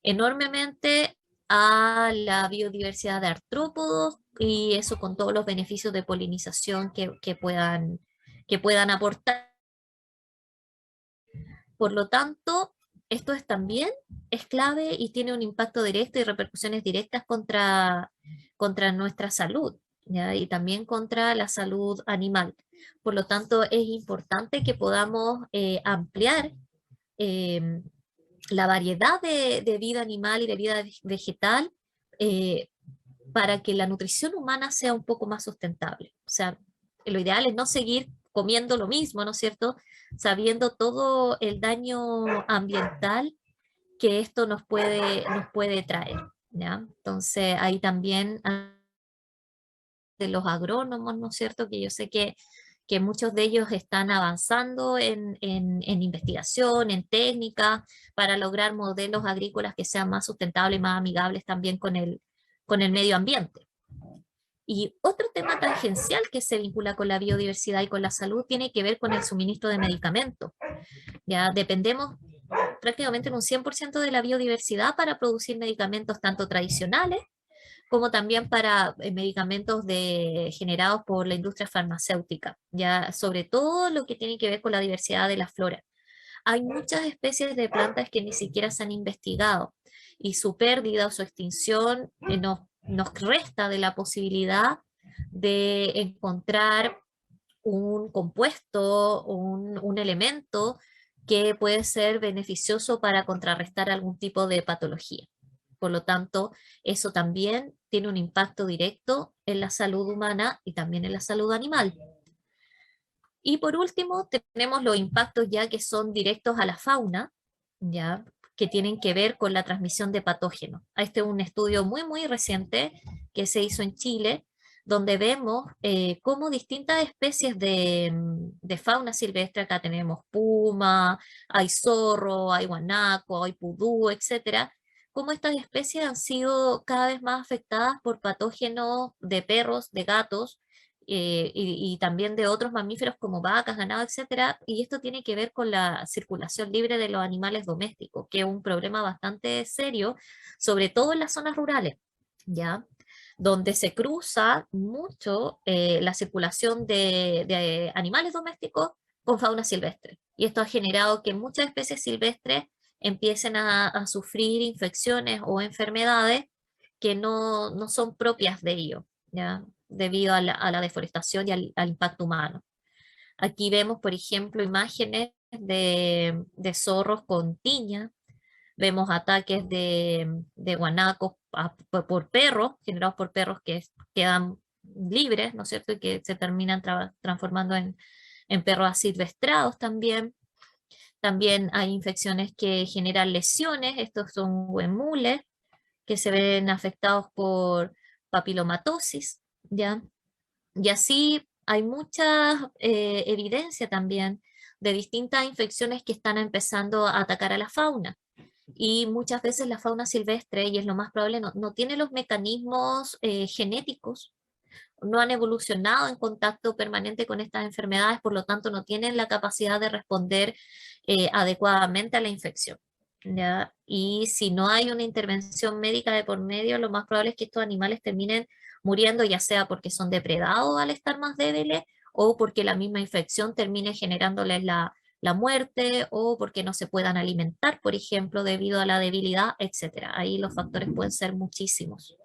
enormemente a la biodiversidad de artrópodos y eso con todos los beneficios de polinización que puedan aportar. Por lo tanto, esto también es clave y tiene un impacto directo y repercusiones directas contra nuestra salud, ¿ya? Y también contra la salud animal. Por lo tanto, es importante que podamos ampliar eh, la variedad de vida animal y de vida vegetal eh, para que la nutrición humana sea un poco más sustentable. O sea, lo ideal es no seguir comiendo lo mismo, ¿no es cierto?, sabiendo todo el daño ambiental que esto nos puede traer, ¿ya? Entonces, ahí también de los agrónomos, ¿no es cierto?, que yo sé que muchos de ellos están avanzando en investigación, en técnica, para lograr modelos agrícolas que sean más sustentables y más amigables también con el medio ambiente. Y otro tema tangencial que se vincula con la biodiversidad y con la salud tiene que ver con el suministro de medicamentos. Ya dependemos prácticamente en un 100% de la biodiversidad para producir medicamentos tanto tradicionales como también para medicamentos generados por la industria farmacéutica, ya sobre todo lo que tiene que ver con la diversidad de la flora. Hay muchas especies de plantas que ni siquiera se han investigado y su pérdida o su extinción nos resta de la posibilidad de encontrar un compuesto, un elemento que puede ser beneficioso para contrarrestar algún tipo de patología. Por lo tanto, eso también tiene un impacto directo en la salud humana y también en la salud animal. Y por último, tenemos los impactos ya que son directos a la fauna, ya que tienen que ver con la transmisión de patógenos. Este es un estudio muy, muy reciente que se hizo en Chile, donde vemos cómo distintas especies de fauna silvestre, acá tenemos puma, hay zorro, hay guanaco, hay pudú, etcétera, cómo estas especies han sido cada vez más afectadas por patógenos de perros, de gatos, y también de otros mamíferos como vacas, ganado, etcétera, y esto tiene que ver con la circulación libre de los animales domésticos, que es un problema bastante serio, sobre todo en las zonas rurales, ¿ya? Donde se cruza mucho la circulación de animales domésticos con fauna silvestre. Y esto ha generado que muchas especies silvestres empiecen a sufrir infecciones o enfermedades que no son propias de ello, ¿ya? Debido a la deforestación y al impacto humano. Aquí vemos, por ejemplo, imágenes de zorros con tiña, vemos ataques de guanacos por perros, generados por perros que quedan libres, ¿no es cierto?, y que se terminan transformando en perros asilvestrados también. También hay infecciones que generan lesiones, estos son huemules, que se ven afectados papilomatosis, ¿ya? Y así hay mucha evidencia también de distintas infecciones que están empezando a atacar a la fauna. Y muchas veces la fauna silvestre, y es lo más probable, no tiene los mecanismos genéticos, no han evolucionado en contacto permanente con estas enfermedades, por lo tanto no tienen la capacidad de responder adecuadamente a la infección. ¿Ya? Y si no hay una intervención médica de por medio, lo más probable es que estos animales terminen muriendo, ya sea porque son depredados al estar más débiles o porque la misma infección termine generándoles la muerte o porque no se puedan alimentar, por ejemplo, debido a la debilidad, etcétera. Ahí los factores pueden ser muchísimos.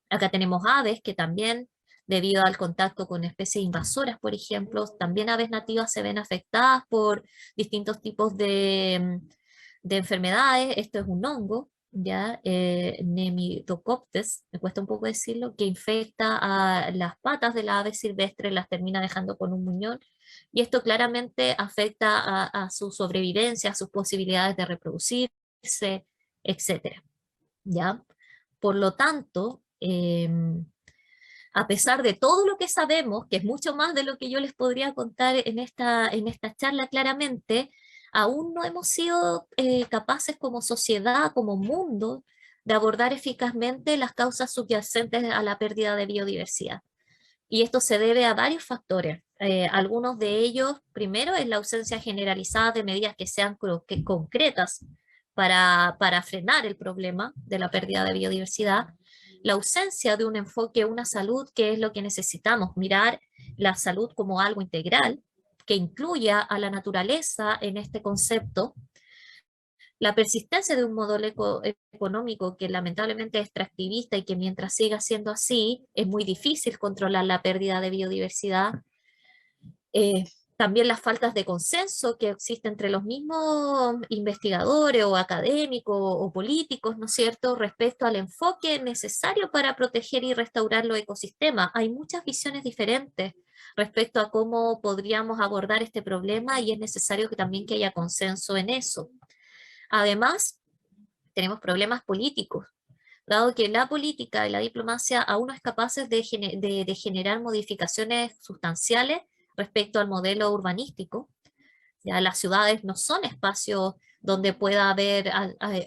Acá tenemos aves que también, debido al contacto con especies invasoras, por ejemplo, también aves nativas se ven afectadas por distintos tipos de enfermedades. Esto es un hongo, ¿ya? Nemidocoptes, me cuesta un poco decirlo, que infecta a las patas de la ave silvestre, las termina dejando con un muñón, y esto claramente afecta a su sobrevivencia, a sus posibilidades de reproducirse, etcétera, ¿ya? Por lo tanto, a pesar de todo lo que sabemos, que es mucho más de lo que yo les podría contar en esta charla claramente, aún no hemos sido capaces como sociedad, como mundo, de abordar eficazmente las causas subyacentes a la pérdida de biodiversidad. Y esto se debe a varios factores. Algunos de ellos, primero, es la ausencia generalizada de medidas que sean concretas para frenar el problema de la pérdida de biodiversidad, la ausencia de un enfoque, una salud, que es lo que necesitamos, mirar la salud como algo integral, que incluya a la naturaleza en este concepto, la persistencia de un modelo económico que lamentablemente es extractivista y que mientras siga siendo así, es muy difícil controlar la pérdida de biodiversidad. Eh, También las faltas de consenso que existen entre los mismos investigadores o académicos o políticos, ¿no es cierto?, respecto al enfoque necesario para proteger y restaurar los ecosistemas. Hay muchas visiones diferentes respecto a cómo podríamos abordar este problema y es necesario que también que haya consenso en eso. Además, tenemos problemas políticos, dado que la política y la diplomacia aún no es capaces de generar modificaciones sustanciales respecto al modelo urbanístico. Ya las ciudades no son espacios donde pueda haber,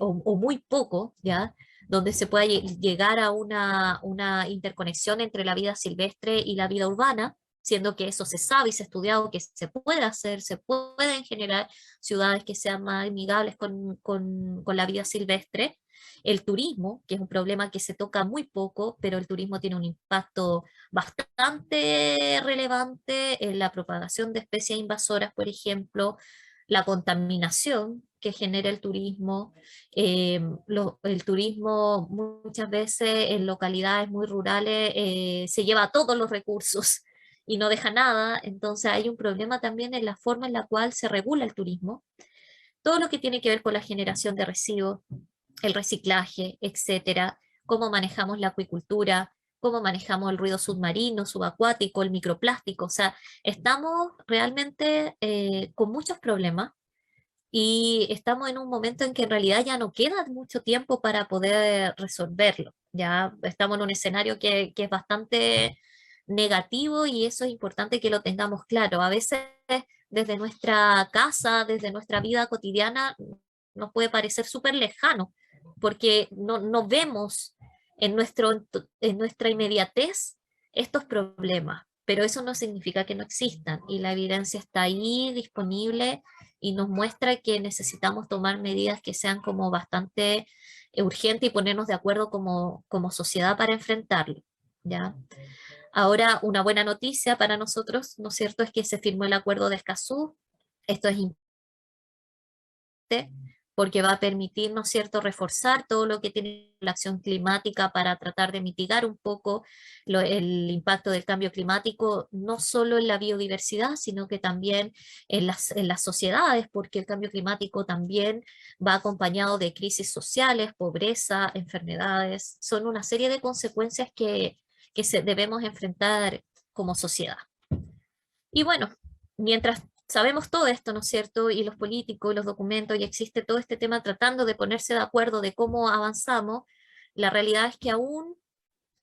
o muy poco, ya, donde se pueda llegar a una interconexión entre la vida silvestre y la vida urbana, siendo que eso se sabe y se ha estudiado que se puede hacer, se pueden generar ciudades que sean más amigables con la vida silvestre. El turismo, que es un problema que se toca muy poco, pero el turismo tiene un impacto bastante relevante en la propagación de especies invasoras, por ejemplo, la contaminación que genera el turismo. El turismo muchas veces en localidades muy rurales se lleva todos los recursos y no deja nada, entonces hay un problema también en la forma en la cual se regula el turismo. Todo lo que tiene que ver con la generación de residuos, el reciclaje, etcétera, cómo manejamos la acuicultura, cómo manejamos el ruido submarino, subacuático, el microplástico, o sea, estamos realmente con muchos problemas y estamos en un momento en que en realidad ya no queda mucho tiempo para poder resolverlo. Ya estamos en un escenario que es bastante negativo y eso es importante que lo tengamos claro. A veces desde nuestra casa, desde nuestra vida cotidiana, nos puede parecer súper lejano porque no vemos en nuestra inmediatez estos problemas, pero eso no significa que no existan y la evidencia está ahí disponible y nos muestra que necesitamos tomar medidas que sean como bastante urgentes y ponernos de acuerdo como sociedad para enfrentarlo, ¿ya? Ahora, una buena noticia para nosotros, ¿no es cierto?, es que se firmó el acuerdo de Escazú. Esto es importante porque va a permitir, ¿no es cierto?, reforzar todo lo que tiene la acción climática para tratar de mitigar un poco el impacto del cambio climático, no solo en la biodiversidad, sino que también en las sociedades, porque el cambio climático también va acompañado de crisis sociales, pobreza, enfermedades, son una serie de consecuencias que debemos enfrentar como sociedad. Y bueno, mientras sabemos todo esto, ¿no es cierto? Y los políticos, los documentos, y existe todo este tema tratando de ponerse de acuerdo de cómo avanzamos, la realidad es que aún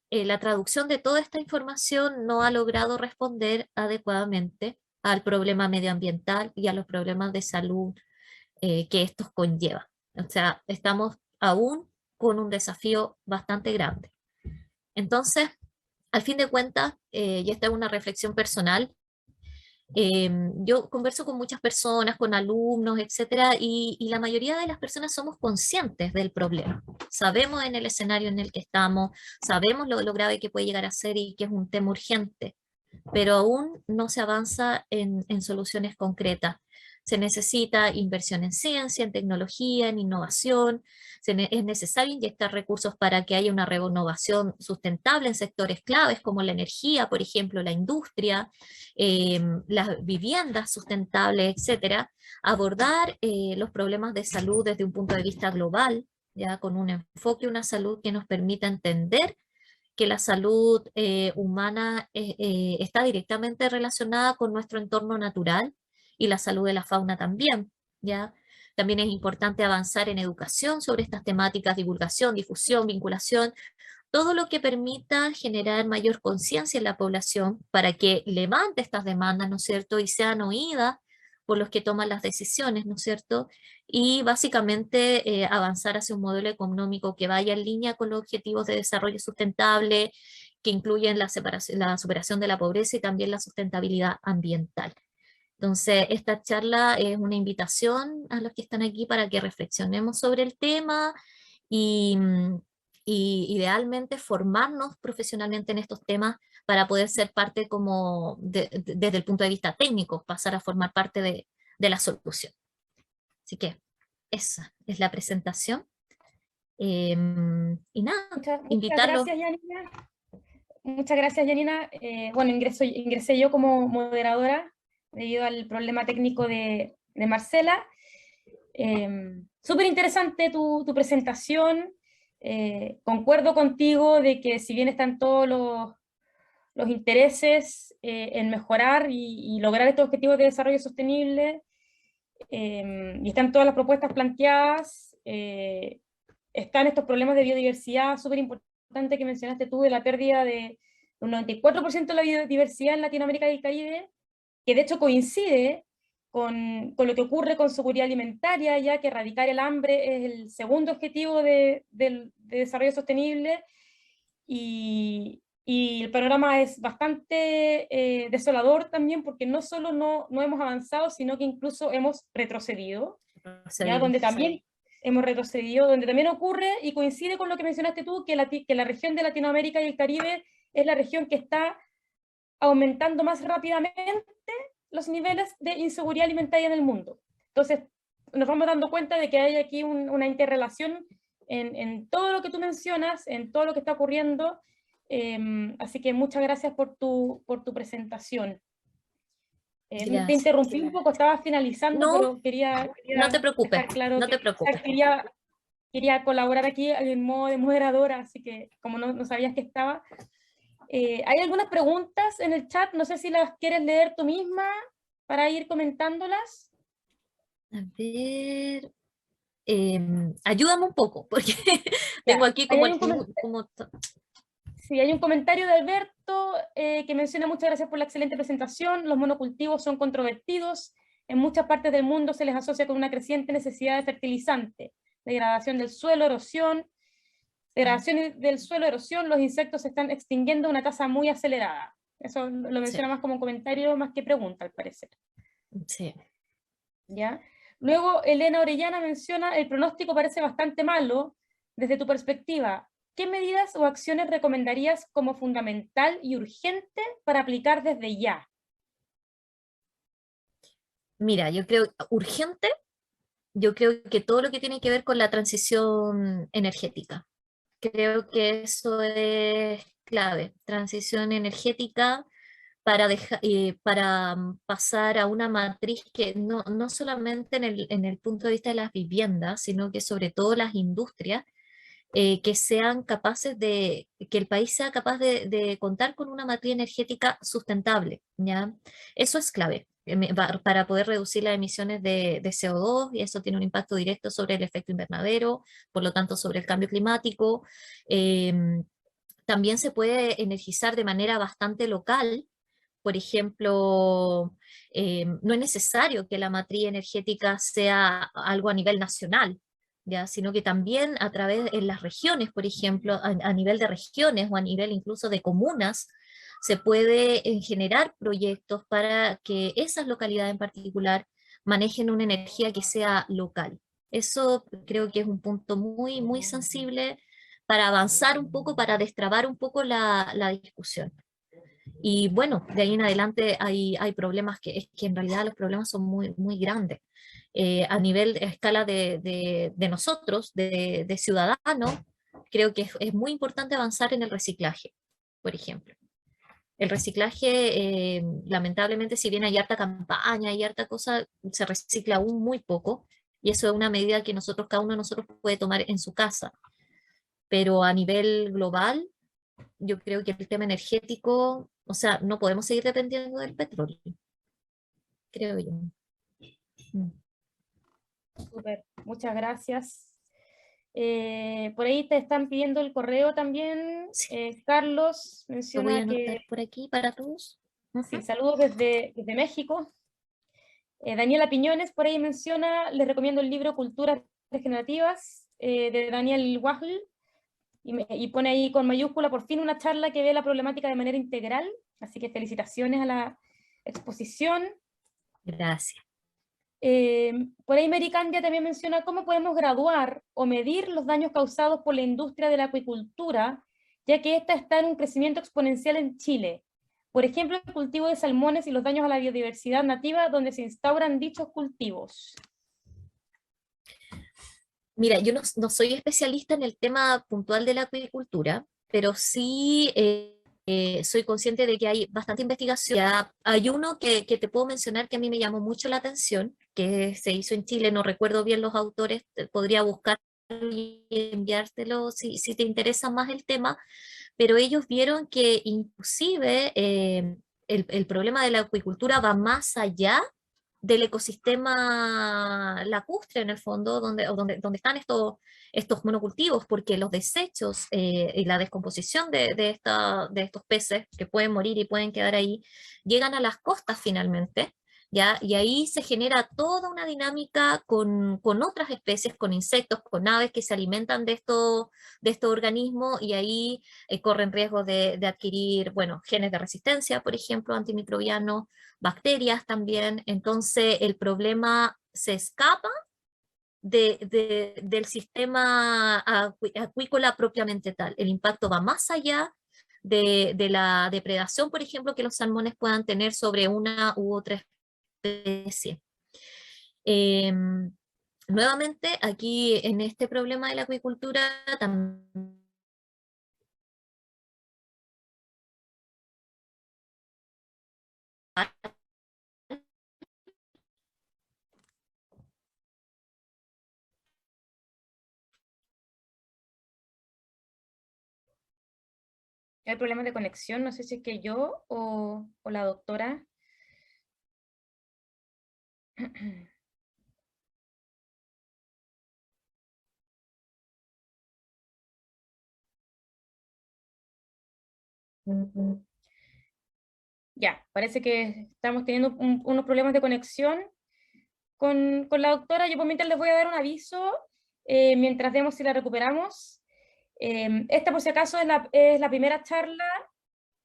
la traducción de toda esta información no ha logrado responder adecuadamente al problema medioambiental y a los problemas de salud que estos conllevan. O sea, estamos aún con un desafío bastante grande. Entonces, al fin de cuentas, y esta es una reflexión personal, yo converso con muchas personas, con alumnos, etcétera, y la mayoría de las personas somos conscientes del problema. Sabemos en el escenario en el que estamos, sabemos lo grave que puede llegar a ser y que es un tema urgente, pero aún no se avanza en soluciones concretas. Se necesita inversión en ciencia, en tecnología, en innovación. Es necesario inyectar recursos para que haya una renovación sustentable en sectores claves como la energía, por ejemplo, la industria, las viviendas sustentables, etcétera. Abordar los problemas de salud desde un punto de vista global, ya con un enfoque, una salud que nos permita entender que la salud humana está directamente relacionada con nuestro entorno natural y la salud de la fauna también, ¿ya? También es importante avanzar en educación sobre estas temáticas, divulgación, difusión, vinculación, todo lo que permita generar mayor conciencia en la población para que levante estas demandas, ¿no es cierto?, y sean oídas por los que toman las decisiones, ¿no es cierto? Y básicamente avanzar hacia un modelo económico que vaya en línea con los objetivos de desarrollo sustentable, que incluyen la superación de la pobreza y también la sustentabilidad ambiental. Entonces, esta charla es una invitación a los que están aquí para que reflexionemos sobre el tema y, y idealmente formarnos profesionalmente en estos temas para poder ser parte como desde el punto de vista técnico, pasar a formar parte de la solución. Así que esa es la presentación. Y nada, Muchas invitarlos. gracias, Janina. Muchas gracias, Janina. Bueno, ingresé yo como moderadora debido al problema técnico de Marcela. Súper interesante tu presentación. Concuerdo contigo de que si bien están todos los intereses en mejorar y lograr estos objetivos de desarrollo sostenible, y están todas las propuestas planteadas, están estos problemas de biodiversidad súper importante que mencionaste tú, de la pérdida de un 94% de la biodiversidad en Latinoamérica y el Caribe, que de hecho coincide con lo que ocurre con seguridad alimentaria, ya que erradicar el hambre es el segundo objetivo de desarrollo sostenible, y el panorama es bastante desolador también, porque no solo no hemos avanzado, sino que incluso hemos retrocedido, ¿ya? Donde también hemos retrocedido, donde también ocurre y coincide con lo que mencionaste tú, que la región de Latinoamérica y el Caribe es la región que está aumentando más rápidamente los niveles de inseguridad alimentaria en el mundo. Entonces, nos vamos dando cuenta de que hay aquí una interrelación en todo lo que tú mencionas, en todo lo que está ocurriendo, así que muchas gracias por tu presentación. Te interrumpí un poco, estaba finalizando, No, pero quería no te preocupes, dejar claro no te que preocupes. quería colaborar aquí en modo de moderadora, así que como no sabías que estaba. Hay algunas preguntas en el chat, no sé si las quieres leer tú misma para ir comentándolas. A ver, ayúdame un poco, porque Ya, tengo aquí ahí como, hay un sí, hay un comentario de Alberto que menciona: muchas gracias por la excelente presentación, los monocultivos son controvertidos, en muchas partes del mundo se les asocia con una creciente necesidad de fertilizante, degradación del suelo, erosión, los insectos se están extinguiendo a una tasa muy acelerada. Eso lo menciona más como un comentario más que pregunta, al parecer. Sí. ¿Ya? Luego, Elena Orellana menciona: el pronóstico parece bastante malo. Desde tu perspectiva, ¿qué medidas o acciones recomendarías como fundamental y urgente para aplicar desde ya? Mira, yo creo urgente, yo creo que todo lo que tiene que ver con la transición energética. Creo que eso es clave, transición energética para pasar a una matriz que no solamente en el punto de vista de las viviendas, sino que sobre todo las industrias, que sean capaces que el país sea capaz de contar con una matriz energética sustentable, ¿ya? Eso es clave para poder reducir las emisiones de CO2, y eso tiene un impacto directo sobre el efecto invernadero, por lo tanto sobre el cambio climático. también se puede energizar de manera bastante local. Por ejemplo, no es necesario que la matriz energética sea algo a nivel nacional, ¿ya? Sino que también a través de las regiones, por ejemplo, a nivel de regiones o a nivel incluso de comunas, se puede generar proyectos para que esas localidades en particular manejen una energía que sea local. Eso creo que es un punto muy, muy sensible para avanzar un poco, para destrabar un poco la discusión. Y bueno, de ahí en adelante hay problemas es que en realidad los problemas son muy, muy grandes. A nivel, a escala de nosotros, de ciudadanos, creo que es muy importante avanzar en el reciclaje, por ejemplo. El reciclaje, lamentablemente, si bien hay harta campaña y harta cosa, se recicla aún muy poco, y eso es una medida que nosotros, cada uno de nosotros puede tomar en su casa. Pero a nivel global, yo creo que el tema energético, o sea, no podemos seguir dependiendo del petróleo, creo yo. Mm. Súper, muchas gracias. Por ahí te están pidiendo el correo también. Sí, Carlos lo voy a menciona que anotar por aquí para todos. sí, Ujú. saludos desde México. Daniela Piñones por ahí menciona, les recomiendo el libro Culturas Regenerativas de Daniel Wahl y pone ahí con mayúscula, por fin una charla que ve la problemática de manera integral, así que felicitaciones a la exposición. Gracias. Por ahí Mericandia también menciona cómo podemos graduar o medir los daños causados por la industria de la acuicultura, ya que esta está en un crecimiento exponencial en Chile. Por ejemplo, el cultivo de salmones y los daños a la biodiversidad nativa donde se instauran dichos cultivos. Mira, yo no soy especialista en el tema puntual de la acuicultura, pero sí soy consciente de que hay bastante investigación. Ya hay uno que te puedo mencionar que a mí me llamó mucho la atención, que se hizo en Chile, no recuerdo bien los autores, podría buscarlo y enviártelo si te interesa más el tema, pero ellos vieron que inclusive el problema de la acuicultura va más allá del ecosistema lacustre en el fondo, donde están estos monocultivos, porque los desechos y la descomposición de estos peces que pueden morir y pueden quedar ahí, llegan a las costas finalmente, ¿ya? Y ahí se genera toda una dinámica con otras especies, con insectos, con aves que se alimentan de estos organismos y ahí corren riesgo de adquirir, bueno, genes de resistencia, por ejemplo, antimicrobianos, bacterias también. Entonces, el problema se escapa del sistema acuícola propiamente tal. El impacto va más allá de la depredación, por ejemplo, que los salmones puedan tener sobre una u otra especie. Nuevamente, aquí en este problema de la acuicultura también Hay problemas de conexión, no sé si es que yo o la doctora. Ya, parece que estamos teniendo unos problemas de conexión con la doctora. Yo por mientras les voy a dar un aviso mientras vemos si la recuperamos. Esta por si acaso es la primera charla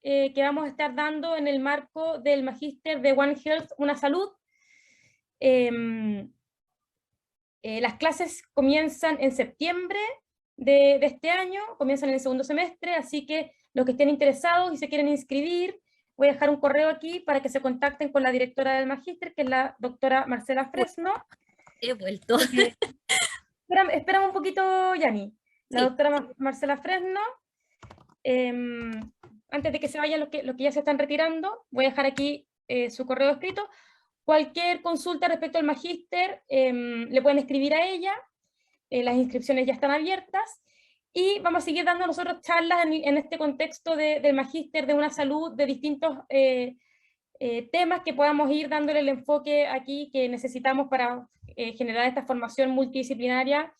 que vamos a estar dando en el marco del magíster de One Health, Una Salud. Las clases comienzan en septiembre de este año, comienzan en el segundo semestre, así que los que estén interesados y se quieren inscribir, voy a dejar un correo aquí para que se contacten con la directora del magíster, que es la doctora Marcela Fresno. he vuelto. Espérame un poquito, Yani. La Sí. doctora Marcela Fresno. Antes de que se vayan los que ya se están retirando, voy a dejar aquí su correo escrito. Cualquier consulta respecto al magíster le pueden escribir a ella. Las inscripciones ya están abiertas. Y vamos a seguir dando nosotros charlas en este contexto del magíster de una salud, de distintos temas que podamos ir dándole el enfoque aquí que necesitamos para generar esta formación multidisciplinaria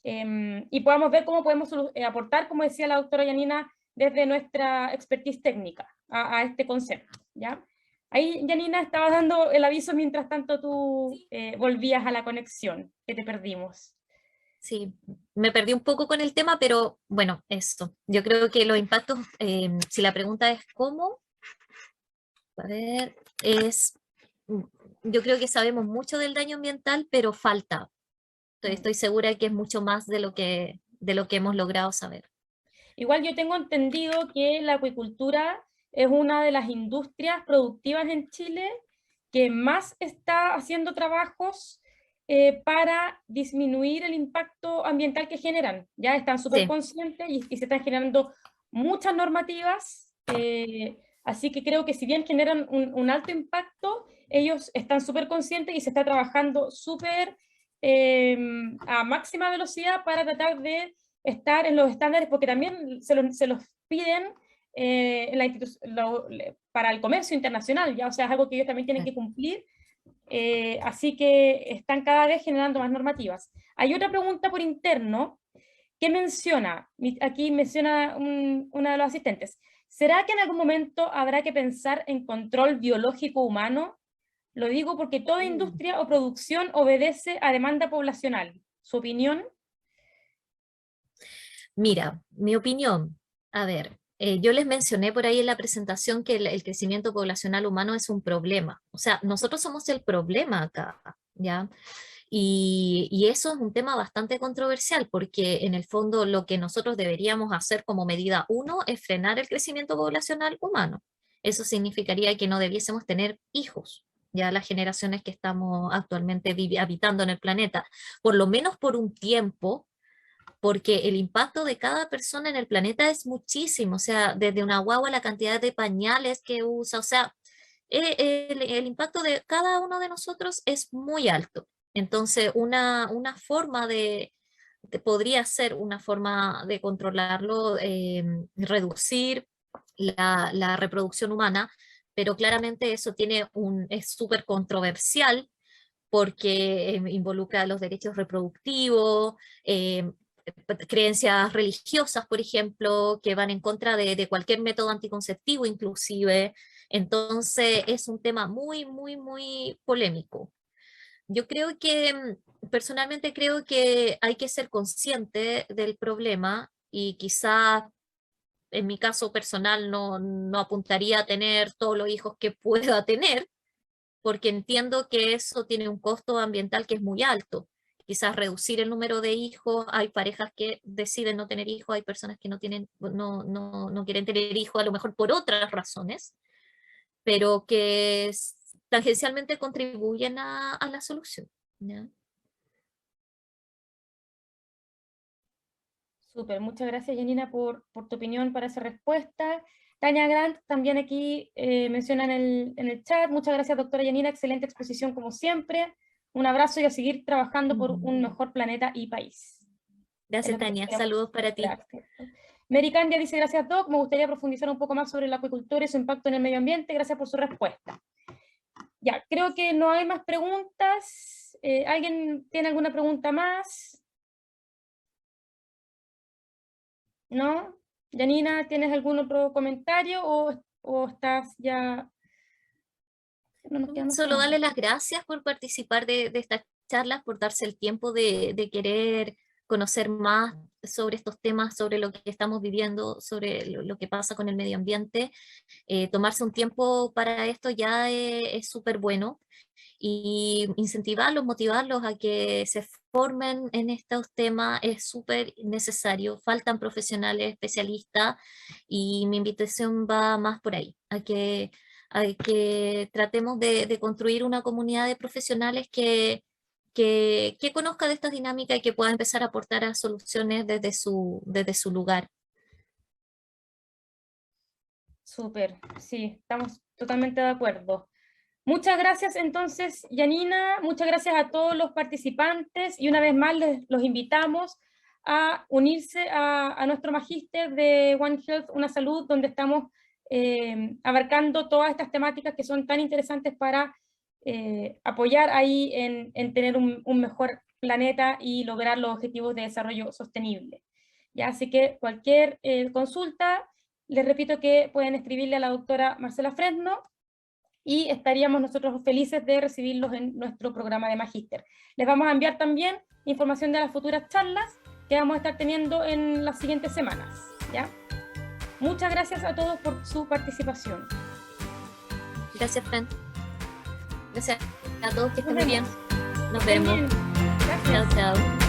y podamos ver cómo podemos aportar, como decía la doctora Yanina, desde nuestra expertise técnica a este concepto, ¿ya? Ahí, Janina, estabas dando el aviso mientras tanto tú volvías a la conexión, que te perdimos. Sí, me perdí un poco con el tema, pero bueno, eso. Yo creo que los impactos, si la pregunta es cómo, a ver, es, yo creo que sabemos mucho del daño ambiental, pero falta. Estoy segura que es mucho más de lo que hemos logrado saber. Igual yo tengo entendido que la acuicultura es una de las industrias productivas en Chile que más está haciendo trabajos para disminuir el impacto ambiental que generan. Ya están súper Sí, conscientes y se están generando muchas normativas, así que creo que si bien generan un alto impacto, ellos están súper conscientes y se está trabajando súper a máxima velocidad para tratar de estar en los estándares, porque también se los piden en para el comercio internacional, ya, o sea, es algo que ellos también tienen que cumplir, así que están cada vez generando más normativas. Hay otra pregunta por interno que menciona, aquí menciona una de los asistentes, ¿será que en algún momento habrá que pensar en control biológico humano? Lo digo porque toda industria o producción obedece a demanda poblacional. ¿Su opinión? mira, mi opinión, a ver, yo les mencioné por ahí en la presentación que el crecimiento poblacional humano es un problema. O sea, nosotros somos el problema acá, ¿ya? Y eso es un tema bastante controversial porque en el fondo lo que nosotros deberíamos hacer como medida uno es frenar el crecimiento poblacional humano. Eso significaría que no debiésemos tener hijos, ya las generaciones que estamos actualmente habitando en el planeta, por lo menos por un tiempo, porque el impacto de cada persona en el planeta es muchísimo, o sea, desde una guagua la cantidad de pañales que usa, o sea, el impacto de cada uno de nosotros es muy alto. Entonces, una forma podría ser una forma de controlarlo, reducir la reproducción humana, pero claramente eso es súper controversial porque involucra los derechos reproductivos, creencias religiosas, por ejemplo, que van en contra de cualquier método anticonceptivo inclusive. Entonces es un tema muy, muy, muy polémico. Yo creo que, personalmente creo que hay que ser consciente del problema y quizás en mi caso personal no apuntaría a tener todos los hijos que pueda tener, porque entiendo que eso tiene un costo ambiental que es muy alto. Quizás reducir el número de hijos, hay parejas que deciden no tener hijos, hay personas que no quieren tener hijos, a lo mejor por otras razones, pero que tangencialmente contribuyen a la solución. ¿Ya? Súper, muchas gracias Janina por tu opinión para esa respuesta. Tania Grant también aquí menciona en el chat, muchas gracias doctora Janina, excelente exposición como siempre. Un abrazo y a seguir trabajando por un mejor planeta y país. Es Gracias, lo que Tania. queremos Saludos para ti. lograr, ¿cierto? Mary Candia dice, gracias Doc, me gustaría profundizar un poco más sobre la acuicultura y su impacto en el medio ambiente, gracias por su respuesta. Ya, creo que no hay más preguntas. ¿Alguien tiene alguna pregunta más? ¿No? Janina, ¿tienes algún otro comentario o estás ya? No nos quedan más Solo preguntas. darle las gracias por participar de estas charlas, por darse el tiempo de querer conocer más sobre estos temas, sobre lo que estamos viviendo, sobre lo que pasa con el medio ambiente. Tomarse un tiempo para esto ya es súper bueno y incentivarlos, motivarlos a que se formen en estos temas es súper necesario. Faltan profesionales especialistas y mi invitación va más por ahí, a que tratemos de construir una comunidad de profesionales que conozca de estas dinámicas y que pueda empezar a aportar a soluciones desde su lugar. Súper, sí, estamos totalmente de acuerdo. Muchas gracias entonces, Janina, muchas gracias a todos los participantes y una vez más los invitamos a unirse a nuestro magíster de One Health, una salud, donde estamos abarcando todas estas temáticas que son tan interesantes para apoyar ahí en tener un mejor planeta y lograr los objetivos de desarrollo sostenible. ¿Ya? Así que cualquier consulta, les repito que pueden escribirle a la doctora Marcela Fresno y estaríamos nosotros felices de recibirlos en nuestro programa de magíster. Les vamos a enviar también información de las futuras charlas que vamos a estar teniendo en las siguientes semanas, ¿ya? Muchas gracias a todos por su participación. Gracias, Fran. Gracias a todos, que estén muy bien. Nos Estén vemos. bien. Gracias. Chao, chao.